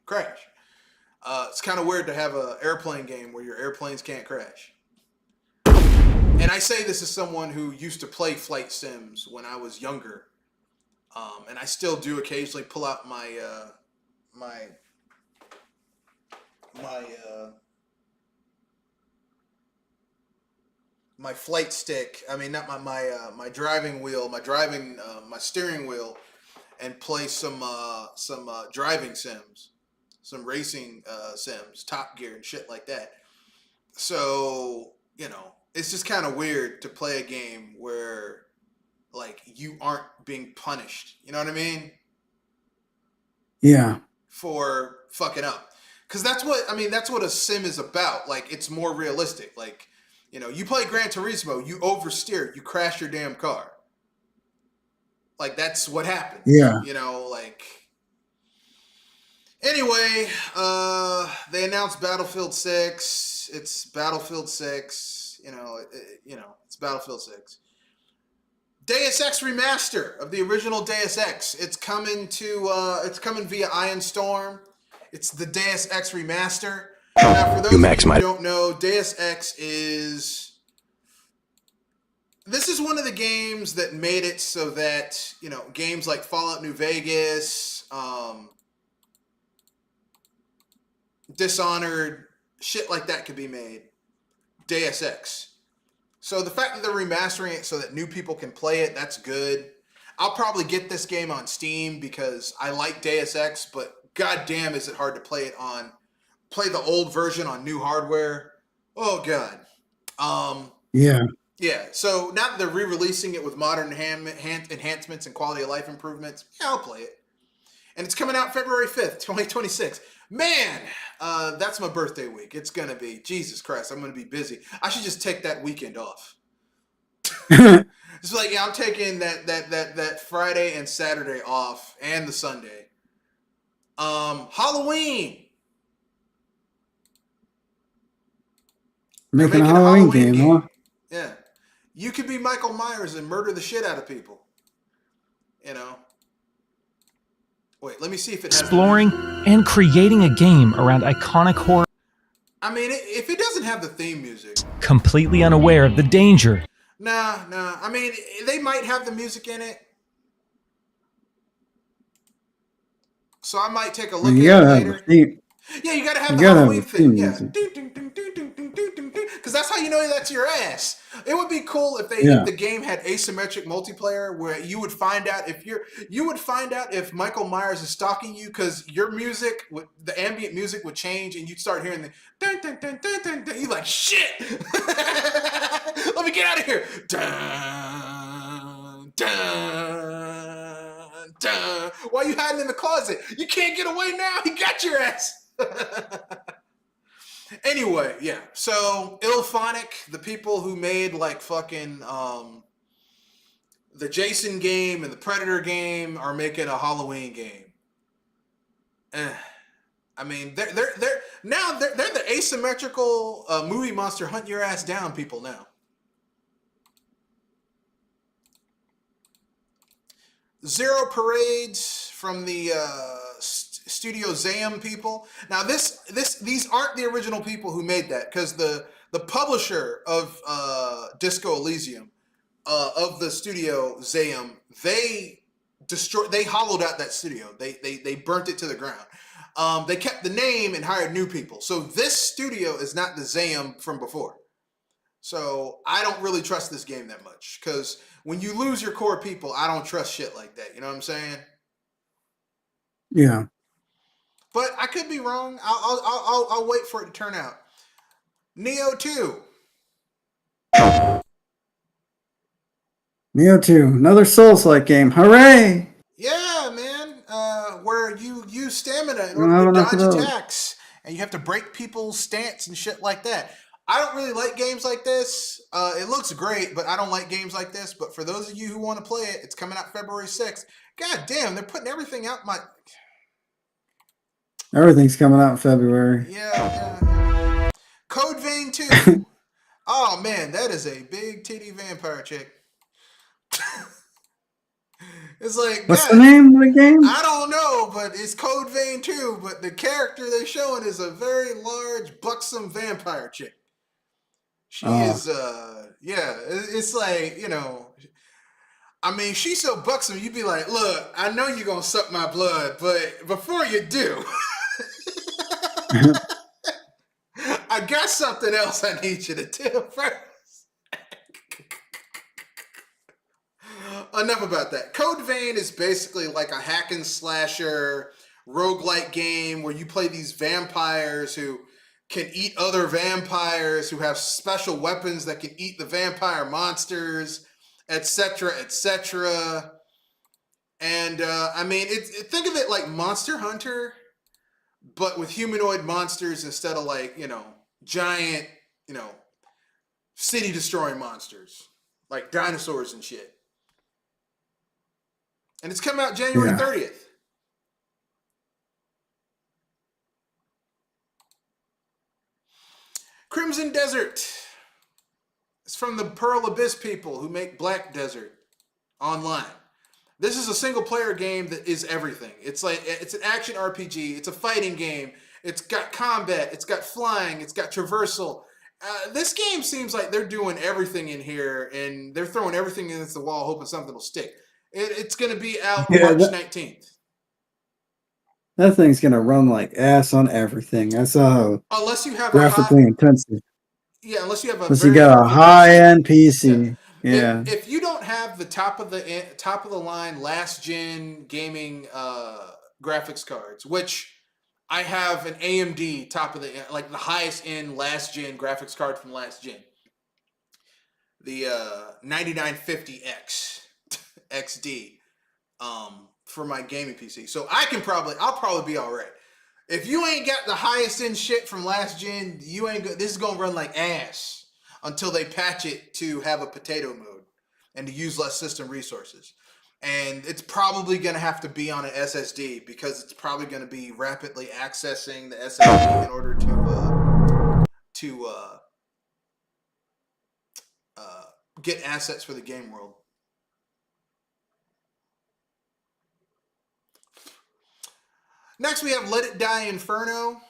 crash. It's kind of weird to have an airplane game where your airplanes can't crash. And I say this as someone who used to play flight sims when I was younger. And I still do occasionally pull out my flight stick. I mean, not my driving wheel, my steering wheel, and play some driving sims, some racing sims, Top Gear and shit like that. So it's just kind of weird to play a game where like you aren't being punished. You know what I mean? Yeah. For fucking up. Because that's what a sim is about. Like, it's more realistic. Like, you play Gran Turismo, you oversteer, you crash your damn car. Like, that's what happens. Yeah. Anyway, they announced Battlefield 6. It's Battlefield 6. It's Battlefield 6. Deus Ex Remaster of the original Deus Ex. It's coming via Iron Storm. It's the Deus Ex Remaster. Now, for those of you who don't know, Deus Ex this is one of the games that made it so that, games like Fallout New Vegas, Dishonored, shit like that could be made. Deus Ex. So the fact that they're remastering it so that new people can play it, that's good. I'll probably get this game on Steam because I like Deus Ex, but goddamn is it hard to play the old version on new hardware. Oh god. Yeah. Yeah, so now that they're re-releasing it with modern enhancements and quality of life improvements, yeah, I'll play it. And it's coming out February 5th, 2026. Man, that's my birthday week. It's going to be, Jesus Christ, I'm going to be busy. I should just take that weekend off. It's like, yeah, I'm taking that Friday and Saturday off and the Sunday. Halloween. Making a Halloween game, huh? Yeah. You could be Michael Myers and murder the shit out of people. Wait, let me see if it has... Exploring and creating a game around iconic horror... I mean, if it doesn't have the theme music... Completely unaware of the danger. Nah. I mean, they might have the music in it. So I might take a look at it later. Yeah, you gotta have the Halloween theme. Yeah. Because because that's how you know that's your ass. It would be cool if if the game had asymmetric multiplayer where you would find out if Michael Myers is stalking you because your music, the ambient music would change and you'd start hearing the dun dun dun dun dun dun. You're like, shit. Let me get out of here. Dun dun dun. Why are you hiding in the closet? You can't get away now. He got your ass. Anyway, yeah. So Illphonic, the people who made like fucking the Jason game and the Predator game, are making a Halloween game. I mean, they're the asymmetrical movie monster hunt your ass down people now. Zero Parades from the Studio Zam people. Now these aren't the original people who made that, because the publisher of Disco Elysium, of the Studio Zam, they hollowed out that studio. They burnt it to the ground. They kept the name and hired new people. So this studio is not the Zam from before. So I don't really trust this game that much, because when you lose your core people, I don't trust shit like that. You know what I'm saying? Yeah. But I could be wrong. I'll wait for it to turn out. Neo 2. Neo 2, another Souls-like game. Hooray! Yeah, man. Where you use stamina in don't order have to enough of dodge those. attacks, and you have to break people's stance and shit like that. I don't really like games like this. It looks great, but I don't like games like this. But for those of you who want to play it, it's coming out February 6th. God damn, they're putting everything out Everything's coming out in February. Yeah. Code Vein 2. Oh man, that is a big titty vampire chick. It's like, What's God, the name of the game? I don't know, but it's Code Vein 2, but the character they're showing is a very large, buxom vampire chick. She is, yeah, it's like, you know, I mean, she's so buxom, you'd be like, look, I know you're going to suck my blood, but before you do, I got something else I need you to do first. Enough about that. Code Vein is basically like a hack and slasher roguelike game where you play these vampires who can eat other vampires, who have special weapons that can eat the vampire monsters, etc., etc. And I mean, think of it like Monster Hunter, but with humanoid monsters instead of like, you know, giant, you know, city destroying monsters like dinosaurs and shit. And it's coming out January 30th. Crimson Desert. It's from the Pearl Abyss people who make Black Desert Online. This is a single player game that is everything. It's like, it's an action RPG. It's a fighting game. It's got combat. It's got flying. It's got traversal. This game seems like they're doing everything in here, and they're throwing everything against the wall, hoping something will stick. It's going to be out March 19th. That thing's going to run like ass on everything. I saw unless you have graphically intensive. Yeah, unless you have unless you got a high-end PC. Yeah. If you don't have the top of the line last gen gaming graphics cards, which I have an AMD top of the like the highest end last gen graphics card from last gen, the 9950X XD for my gaming PC. So I'll probably be all right. If you ain't got the highest end shit from last gen, this is gonna run like ass until they patch it to have a potato mode and to use less system resources. And it's probably gonna have to be on an SSD because it's probably gonna be rapidly accessing the SSD in order to get assets for the game world. Next, we have Let It Die Inferno.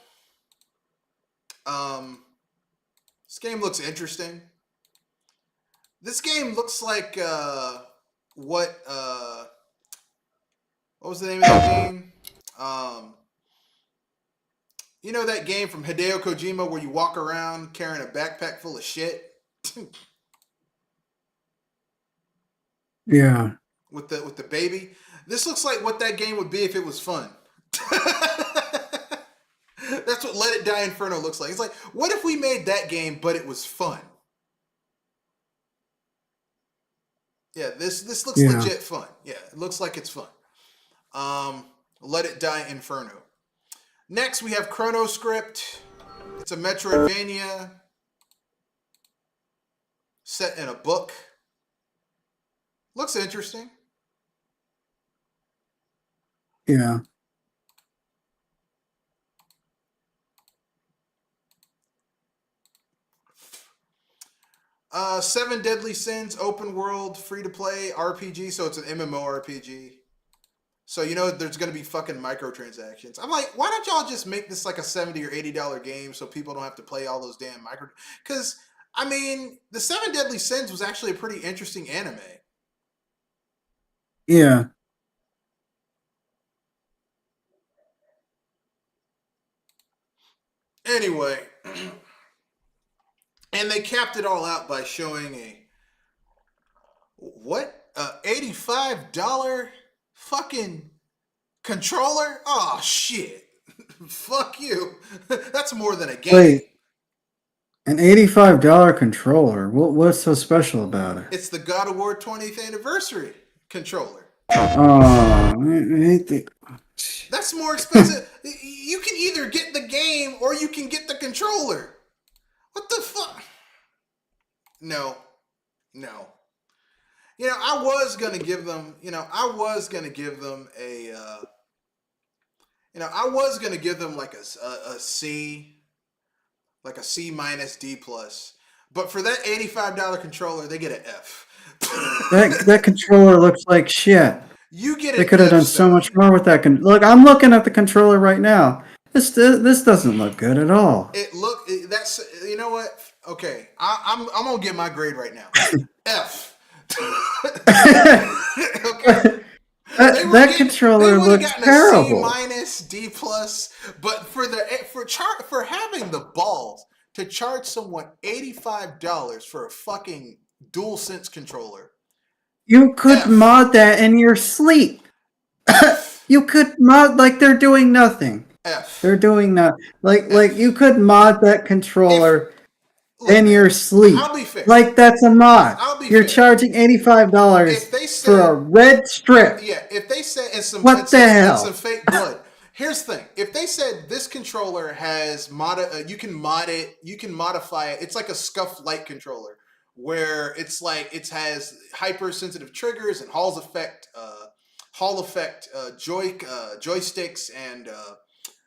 This game looks interesting. This game looks like what was the name of that game? You know that game from Hideo Kojima where you walk around carrying a backpack full of shit Yeah. with the baby? This looks like what that game would be if it was fun. That's what Let It Die Inferno looks like. It's like, what if we made that game but it was fun? Yeah, this looks Yeah. legit fun. Yeah, it looks like it's fun. Let It Die Inferno. Next, we have ChronoScript. It's a Metroidvania set in a book. Looks interesting. Yeah. Seven Deadly Sins, open world, free to play RPG. So it's an MMORPG. So you know there's gonna be fucking microtransactions. I'm like, why don't y'all just make this like a $70 or $80 game so people don't have to play all those damn micro? Because I mean, the Seven Deadly Sins was actually a pretty interesting anime. Yeah. Anyway, and they capped it all out by showing a $85 fucking controller? Oh shit. Fuck you. That's more than a game. Wait. An $85 controller. What's so special about it? It's the God of War 20th anniversary controller. Oh, I hate the. That's more expensive. You can either get the game or you can get the controller. What the fuck? No. You know, I was gonna give them like a C, like a C minus D plus. But for that $85 controller, they get an F. That controller looks like shit. You get They an could have F, done so Sony. much more with that. Look, I'm looking at the controller right now. This doesn't look good at all. That's, you know what? Okay, I'm gonna get my grade right now. F. Okay. That controller looks terrible. A C minus, D plus, but for having the balls to charge someone $85 for a fucking DualSense controller. You could F. mod that in your sleep. You could mod like they're doing nothing. F. They're doing not like you could mod that controller in your sleep. I'll be fair. Like that's a mod. You're fair. charging $85 for a red strip. Yeah, if they said it's some What the hell? Some fake blood. Here's the thing: if they said this controller has you can mod it, you can modify it. It's like a scuffed light controller, where it's like it has hypersensitive triggers and Hall effect joysticks and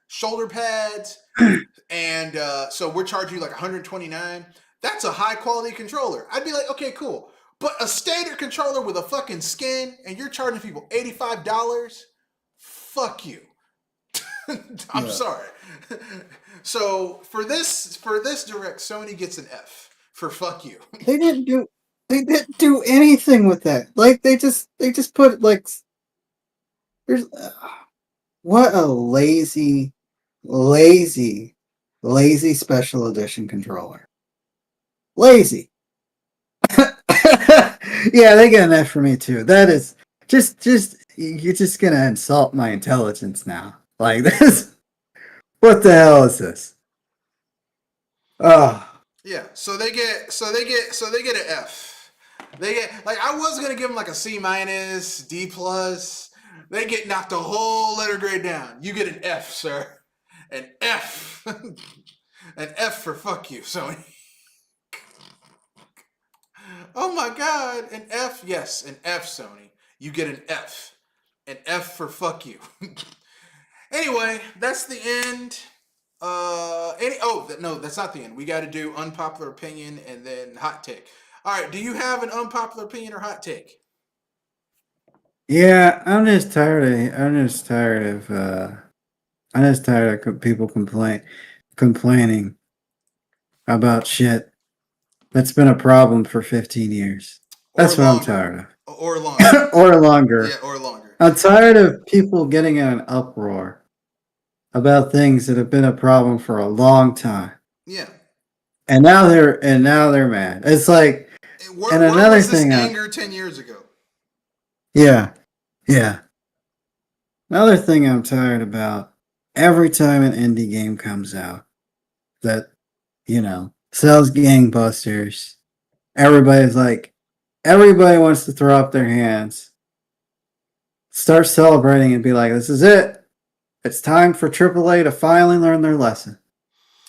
shoulder pads, and so we're charging you like $129. That's a high quality controller. I'd be like, okay, cool. But a standard controller with a fucking skin, and you're charging people $85? Fuck you. I'm sorry. So for this direct, Sony gets an F for fuck you. They didn't do anything with that. Like they just put like there's what a lazy special edition controller. Lazy. Yeah, they get an F for me too. That is just you're just gonna insult my intelligence now. Like this. What the hell is this? Oh. Yeah, so they get an F. They get, like, I was gonna give them like a C minus, D plus. They get knocked a whole letter grade down. You get an F, sir. An F. An F for fuck you, Sony. Oh my god, an F. Yes, an F, Sony. You get an F. An F for fuck you. Anyway, that's the end. No, that's not the end. We got to do unpopular opinion and then hot take. All right, do you have an unpopular opinion or hot take? Yeah, I'm just tired of people complaining about shit that's been a problem for 15 years. That's what I'm tired of. Or longer. Or longer. Yeah, or longer. I'm tired of people getting in an uproar about things that have been a problem for a long time. Yeah. And now they're mad. It's like, and Where another was this thing, anger 10 years ago? yeah, yeah. Another thing I'm tired about, every time an indie game comes out that, sells gangbusters, everybody wants to throw up their hands, start celebrating and be like, this is it. It's time for AAA to finally learn their lesson.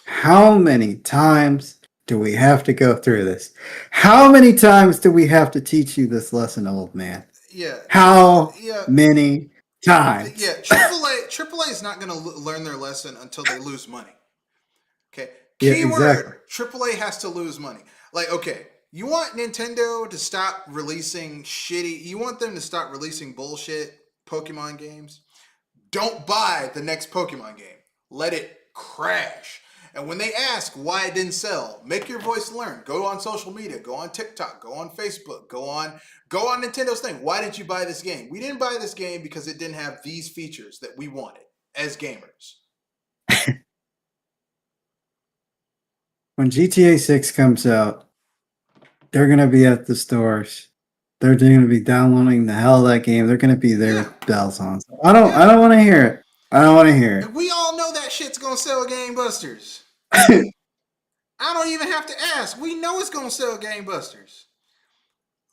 How many times do we have to go through this? How many times do we have to teach you this lesson, old man? Yeah. How Yeah. many times? Yeah. AAA is not going to learn their lesson until they lose money. Okay. Yeah, Keyword: exactly. AAA has to lose money. Like, okay, you want Nintendo to stop releasing shitty. You want them to stop releasing bullshit Pokemon games. Don't buy the next Pokemon game. Let it crash. And when they ask why it didn't sell, make your voice learn. Go on social media. Go on TikTok. Go on Facebook. Go on Nintendo's thing. Why did you buy this game? We didn't buy this game because it didn't have these features that we wanted as gamers. When GTA 6 comes out, they're going to be at the stores. They're going to be downloading the hell of that game. They're going to be there with bells on. I don't want to hear it. I don't want to hear it. And we all know that shit's gonna sell gangbusters. I don't even have to ask. We know it's gonna sell gangbusters.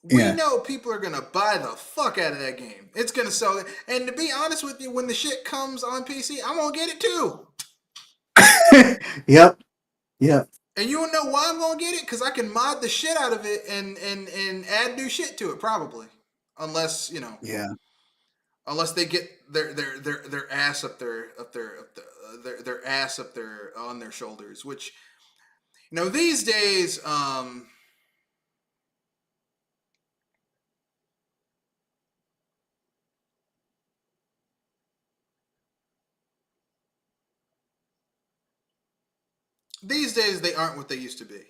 We know people are gonna buy the fuck out of that game. It's gonna sell it. And to be honest with you, when the shit comes on PC, I'm gonna get it too. Yep. And you know why I'm gonna get it? Because I can mod the shit out of it and add new shit to it, probably. Unless, unless they get their ass up their ass up their on their shoulders, which these days they aren't what they used to be.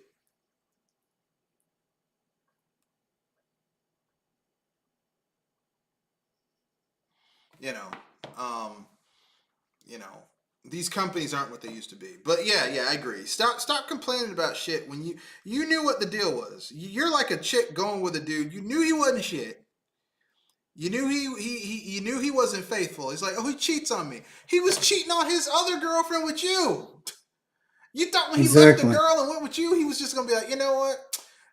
These companies aren't what they used to be. But yeah, I agree. Stop complaining about shit when you knew what the deal was. You're like a chick going with a dude. You knew he wasn't shit. You knew you knew he wasn't faithful. He's like, oh, he cheats on me. He was cheating on his other girlfriend with you. You thought when he left the girl and went with you, he was just gonna be like, you know what?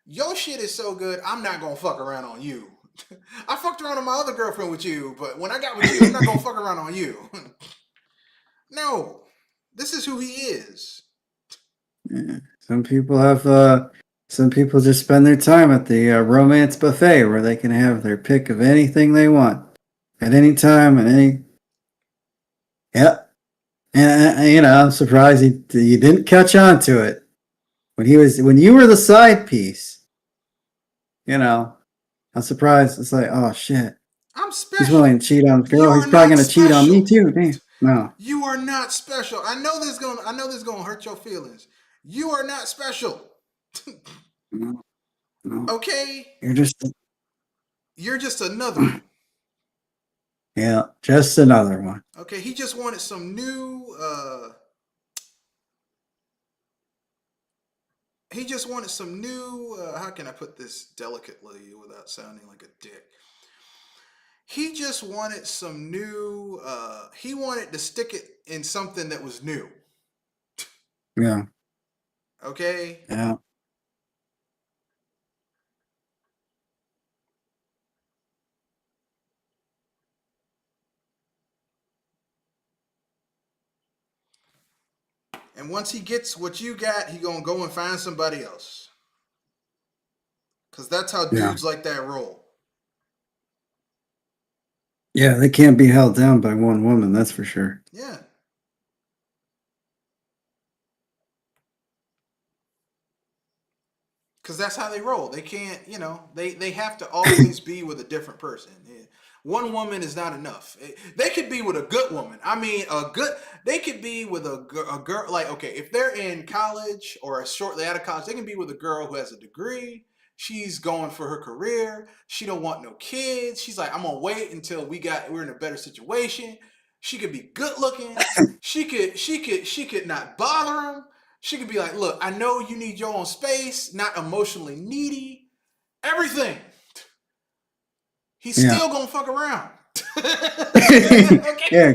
Your shit is so good, I'm not gonna fuck around on you. I fucked around on my other girlfriend with you, but when I got with you, I'm not gonna fuck around on you. No, this is who he is. Yeah. Some people just spend their time at the romance buffet where they can have their pick of anything they want at any time and any. Yeah, and I'm surprised you didn't catch on to it when you were the side piece. I'm surprised. It's like, oh shit, I'm special. He's willing to cheat on the girl. He's probably going to cheat on me too. Damn. No, you are not special. I know this is gonna hurt your feelings. You are not special. no. Okay. You're just another one. Yeah, just another one. Okay, he just wanted some new how can I put this delicately without sounding like a dick? He just wanted some new he wanted to stick it in something that was new. Yeah. Okay? Yeah. And once he gets what you got, he gonna go and find somebody else. Cause that's how dudes like that roll. Yeah, they can't be held down by one woman, that's for sure. Yeah. Because that's how they roll. They can't, they have to always be with a different person. One woman is not enough. They could be with a good woman. I mean, they could be with a girl, like, okay, if they're in college or shortly out of college, they can be with a girl who has a degree. She's going for her career. She don't want no kids. She's like, I'm going to wait until we're in a better situation. She could be good looking. She could not bother him. She could be like, look, I know you need your own space, not emotionally needy. Everything. He's Yeah. still gonna fuck around. Okay? Yeah,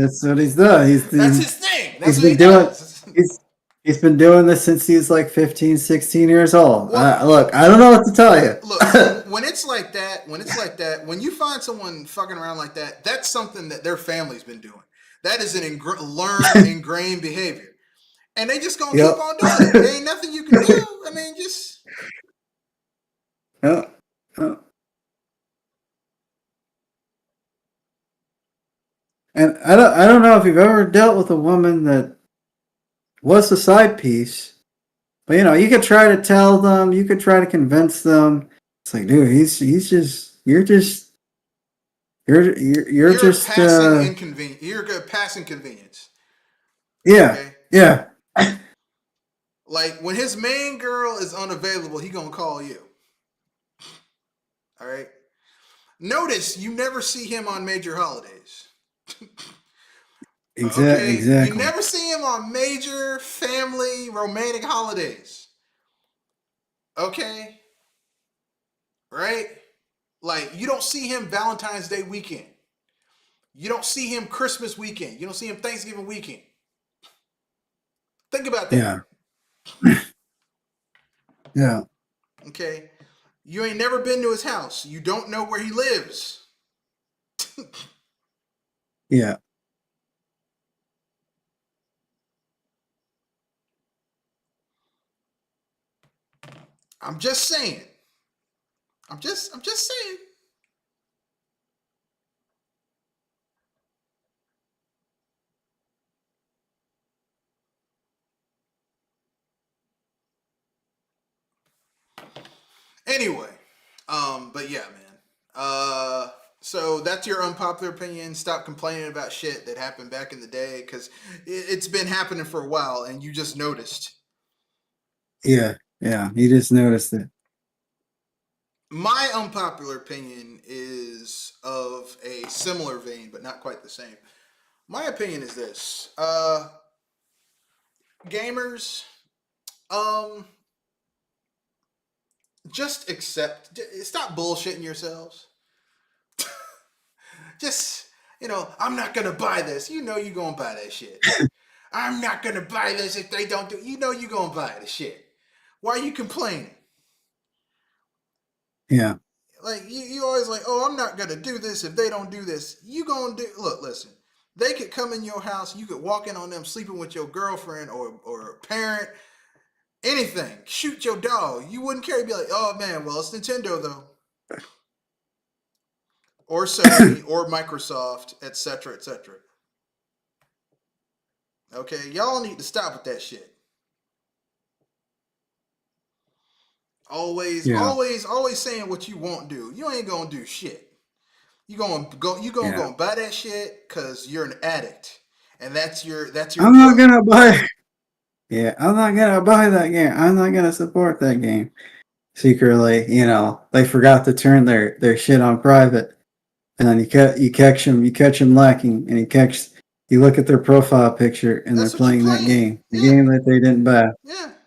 that's what he's done. That's his thing. That's He's what he been doing does. he's been doing this since he was like 15, 16 years old. Well, Look, I don't know what to tell you. look, when it's like that, when you find someone fucking around like that, that's something that their family's been doing. That is an learned, ingrained behavior. And they just gonna keep on doing it. There ain't nothing you can do. I mean, just... Yep. Yep. And I don't know if you've ever dealt with a woman that was a side piece, but you could try to tell them, you could try to convince them. It's like, dude, he's just you're just passing inconvenience. You're a passing convenience. Yeah. Okay? Yeah. Like when his main girl is unavailable, he gonna call you. All right. Notice you never see him on major holidays. Exactly. You never see him on major family romantic holidays. Okay? Right? Like, you don't see him Valentine's Day weekend. You don't see him Christmas weekend. You don't see him Thanksgiving weekend. Think about that. Yeah. Yeah. Okay? You ain't never been to his house. You don't know where he lives. Yeah. I'm just saying. I'm just saying. Anyway, but yeah, man. So that's your unpopular opinion. Stop complaining about shit that happened back in the day, because it's been happening for a while and you just noticed. Yeah. Yeah. You just noticed it. My unpopular opinion is of a similar vein, but not quite the same. My opinion is this. Gamers, just stop bullshitting yourselves. Just, I'm not going to buy this. You know you're going to buy that shit. I'm not going to buy this if they don't do. You know you're going to buy the shit. Why are you complaining? Yeah. Like, you always like, oh, I'm not going to do this if they don't do this. You going to do. Look, listen. They could come in your house. You could walk in on them sleeping with your girlfriend or a parent. Anything. Shoot your dog. You wouldn't care. You'd be like, oh, man, well, it's Nintendo, though. Or Sony, or Microsoft, etc., etc. Okay, y'all need to stop with that shit. Always saying what you won't do. You ain't gonna do shit. You gonna go buy that shit because you're an addict, and that's your. I'm not gonna buy. Yeah, I'm not gonna buy that game. I'm not gonna support that game. Secretly, they forgot to turn their shit on private. And then you catch them lacking, and you look at their profile picture, and they're playing that game, the game that they didn't buy,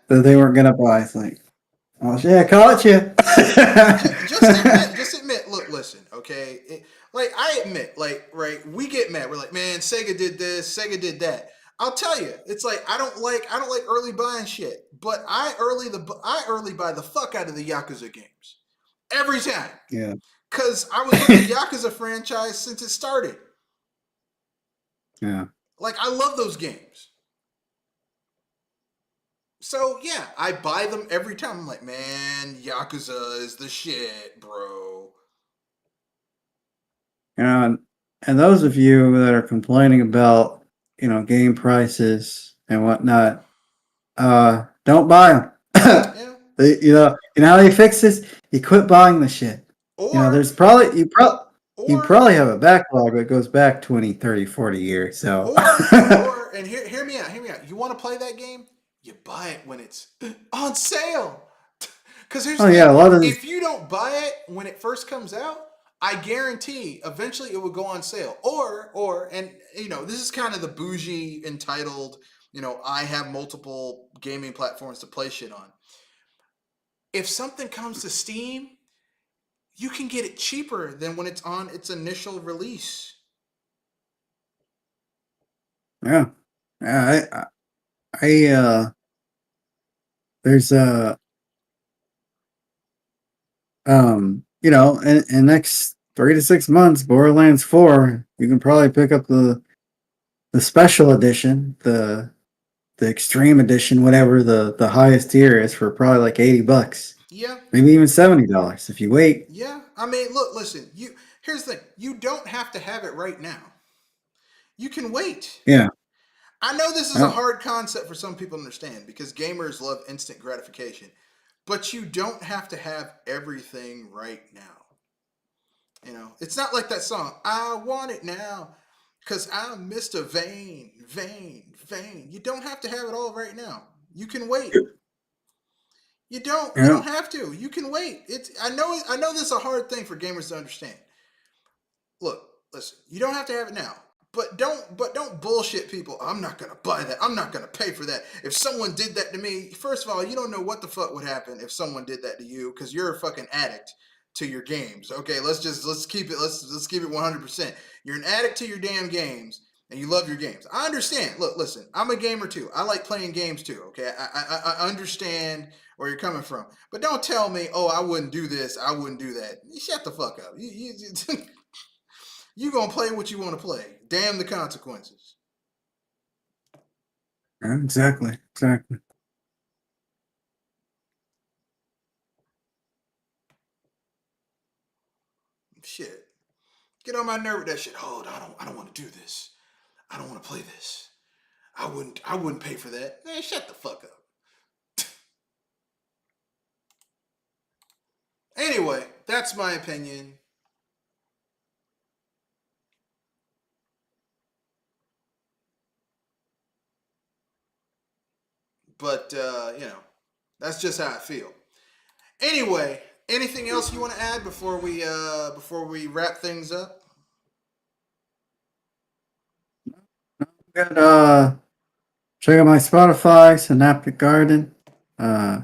that they weren't gonna buy. It's like, oh shit, I caught you. just admit. Look, listen, okay. I admit, right? We get mad. We're like, man, Sega did this, Sega did that. I'll tell you, it's like I don't like early buying shit, but I early buy the fuck out of the Yakuza games every time. Yeah. Because I was with the Yakuza franchise since it started. Yeah. Like, I love those games. So, yeah, I buy them every time. I'm like, man, Yakuza is the shit, bro. And those of you that are complaining about, game prices and whatnot, don't buy them. Yeah. You know how they fix this? You quit buying the shit. Or there's probably you probably have a backlog that goes back 20, 30, 40 years. So or and hear me out. You want to play that game? You buy it when it's on sale. Because here's a lot of if you don't buy it when it first comes out, I guarantee eventually it will go on sale. And this is kind of the bougie entitled, I have multiple gaming platforms to play shit on. If something comes to Steam, you can get it cheaper than when it's on its initial release. Yeah. Yeah. There's in next 3 to 6 months, Borderlands 4, you can probably pick up the special edition, the extreme edition, whatever the highest tier is, for probably like $80. Yeah, Maybe even $70 if you wait. yeah. I mean, look, listen. Here's the thing. You don't have to have it right now. You can wait. Yeah. I know this is a Oh, hard concept for some people to understand because gamers love instant gratification, but you don't have to have everything right now. It's not like that song, I want it now because I'm Mr. Vain, Vain, Vain. You don't have to have it all right now. You can wait. You don't. You yeah. don't have to. You can wait. I know this is a hard thing for gamers to understand. Look, listen. You don't have to have it now. But don't bullshit people. I'm not gonna buy that. I'm not gonna pay for that. If someone did that to me, first of all, you don't know what the fuck would happen if someone did that to you because you're a fucking addict to your games. Okay, let's keep it 100%. You're an addict to your damn games and you love your games. I understand. Look, listen. I'm a gamer too. I like playing games too. Okay, I understand where you're coming from. But don't tell me, oh, I wouldn't do this. I wouldn't do that. Shut the fuck up. You gonna play what you want to play. Damn the consequences. Yeah, exactly. Exactly. Shit. Get on my nerve with that shit. Oh, I don't want to do this. I don't want to play this. I wouldn't pay for that. Man, shut the fuck up. Anyway, that's my opinion. But that's just how I feel. Anyway, anything else you want to add before we wrap things up? Got check out my Spotify, Synaptic Garden. Uh,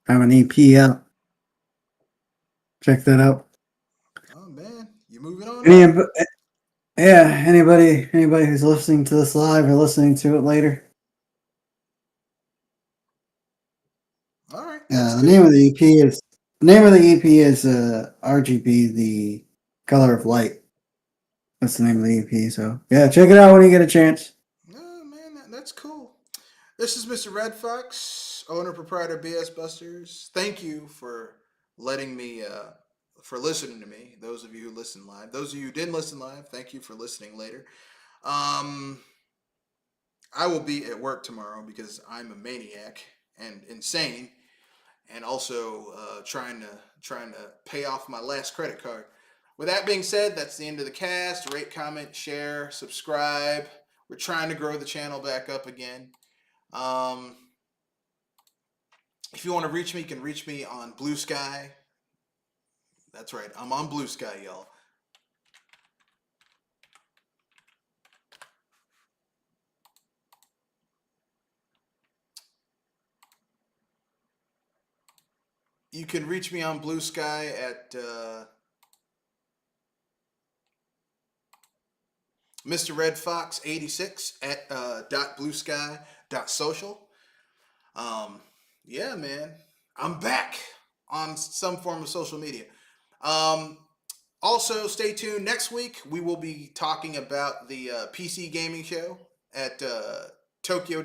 have an EP out. Check that out. Oh man, you moving on Any, up. yeah, anybody who's listening to this live or listening to it later. All right, that's The good. name of the EP is RGB, the color of light. That's the name of the EP. So yeah, check it out when you get a chance. Oh man, that's cool. This is Mr. Red Fox, owner proprietor BS Busters. Thank you for letting me for listening to me. Those of you who listen live, those of you who didn't listen live, thank you for listening later. Um, I will be at work tomorrow because I'm a maniac and insane, and also trying to pay off my last credit card. With that being said, that's the end of the cast. Rate, comment, share, subscribe. We're trying to grow the channel back up again. Um, if you want to reach me, you can reach me on Blue Sky. That's right, I'm on Blue Sky, y'all. You can reach me on Blue Sky at Mr. Red Fox 86 at .bluesky.social. Um, yeah, man, I'm back on some form of social media. Um, Also, stay tuned. Next week, we will be talking about the PC gaming show at the Tokyo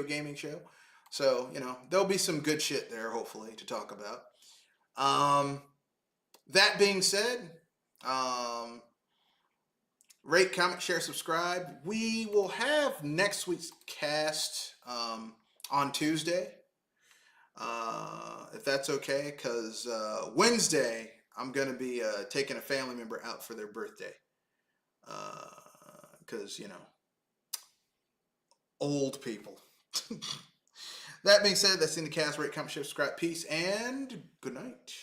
Gaming Show. So there'll be some good shit there, hopefully, to talk about. That being said, um, rate, comment, share, subscribe. We will have next week's cast on Tuesday, if that's okay, because Wednesday I'm gonna be taking a family member out for their birthday, because old people. That being said, that's in the cast. Rate, comment, share, subscribe. Peace and good night.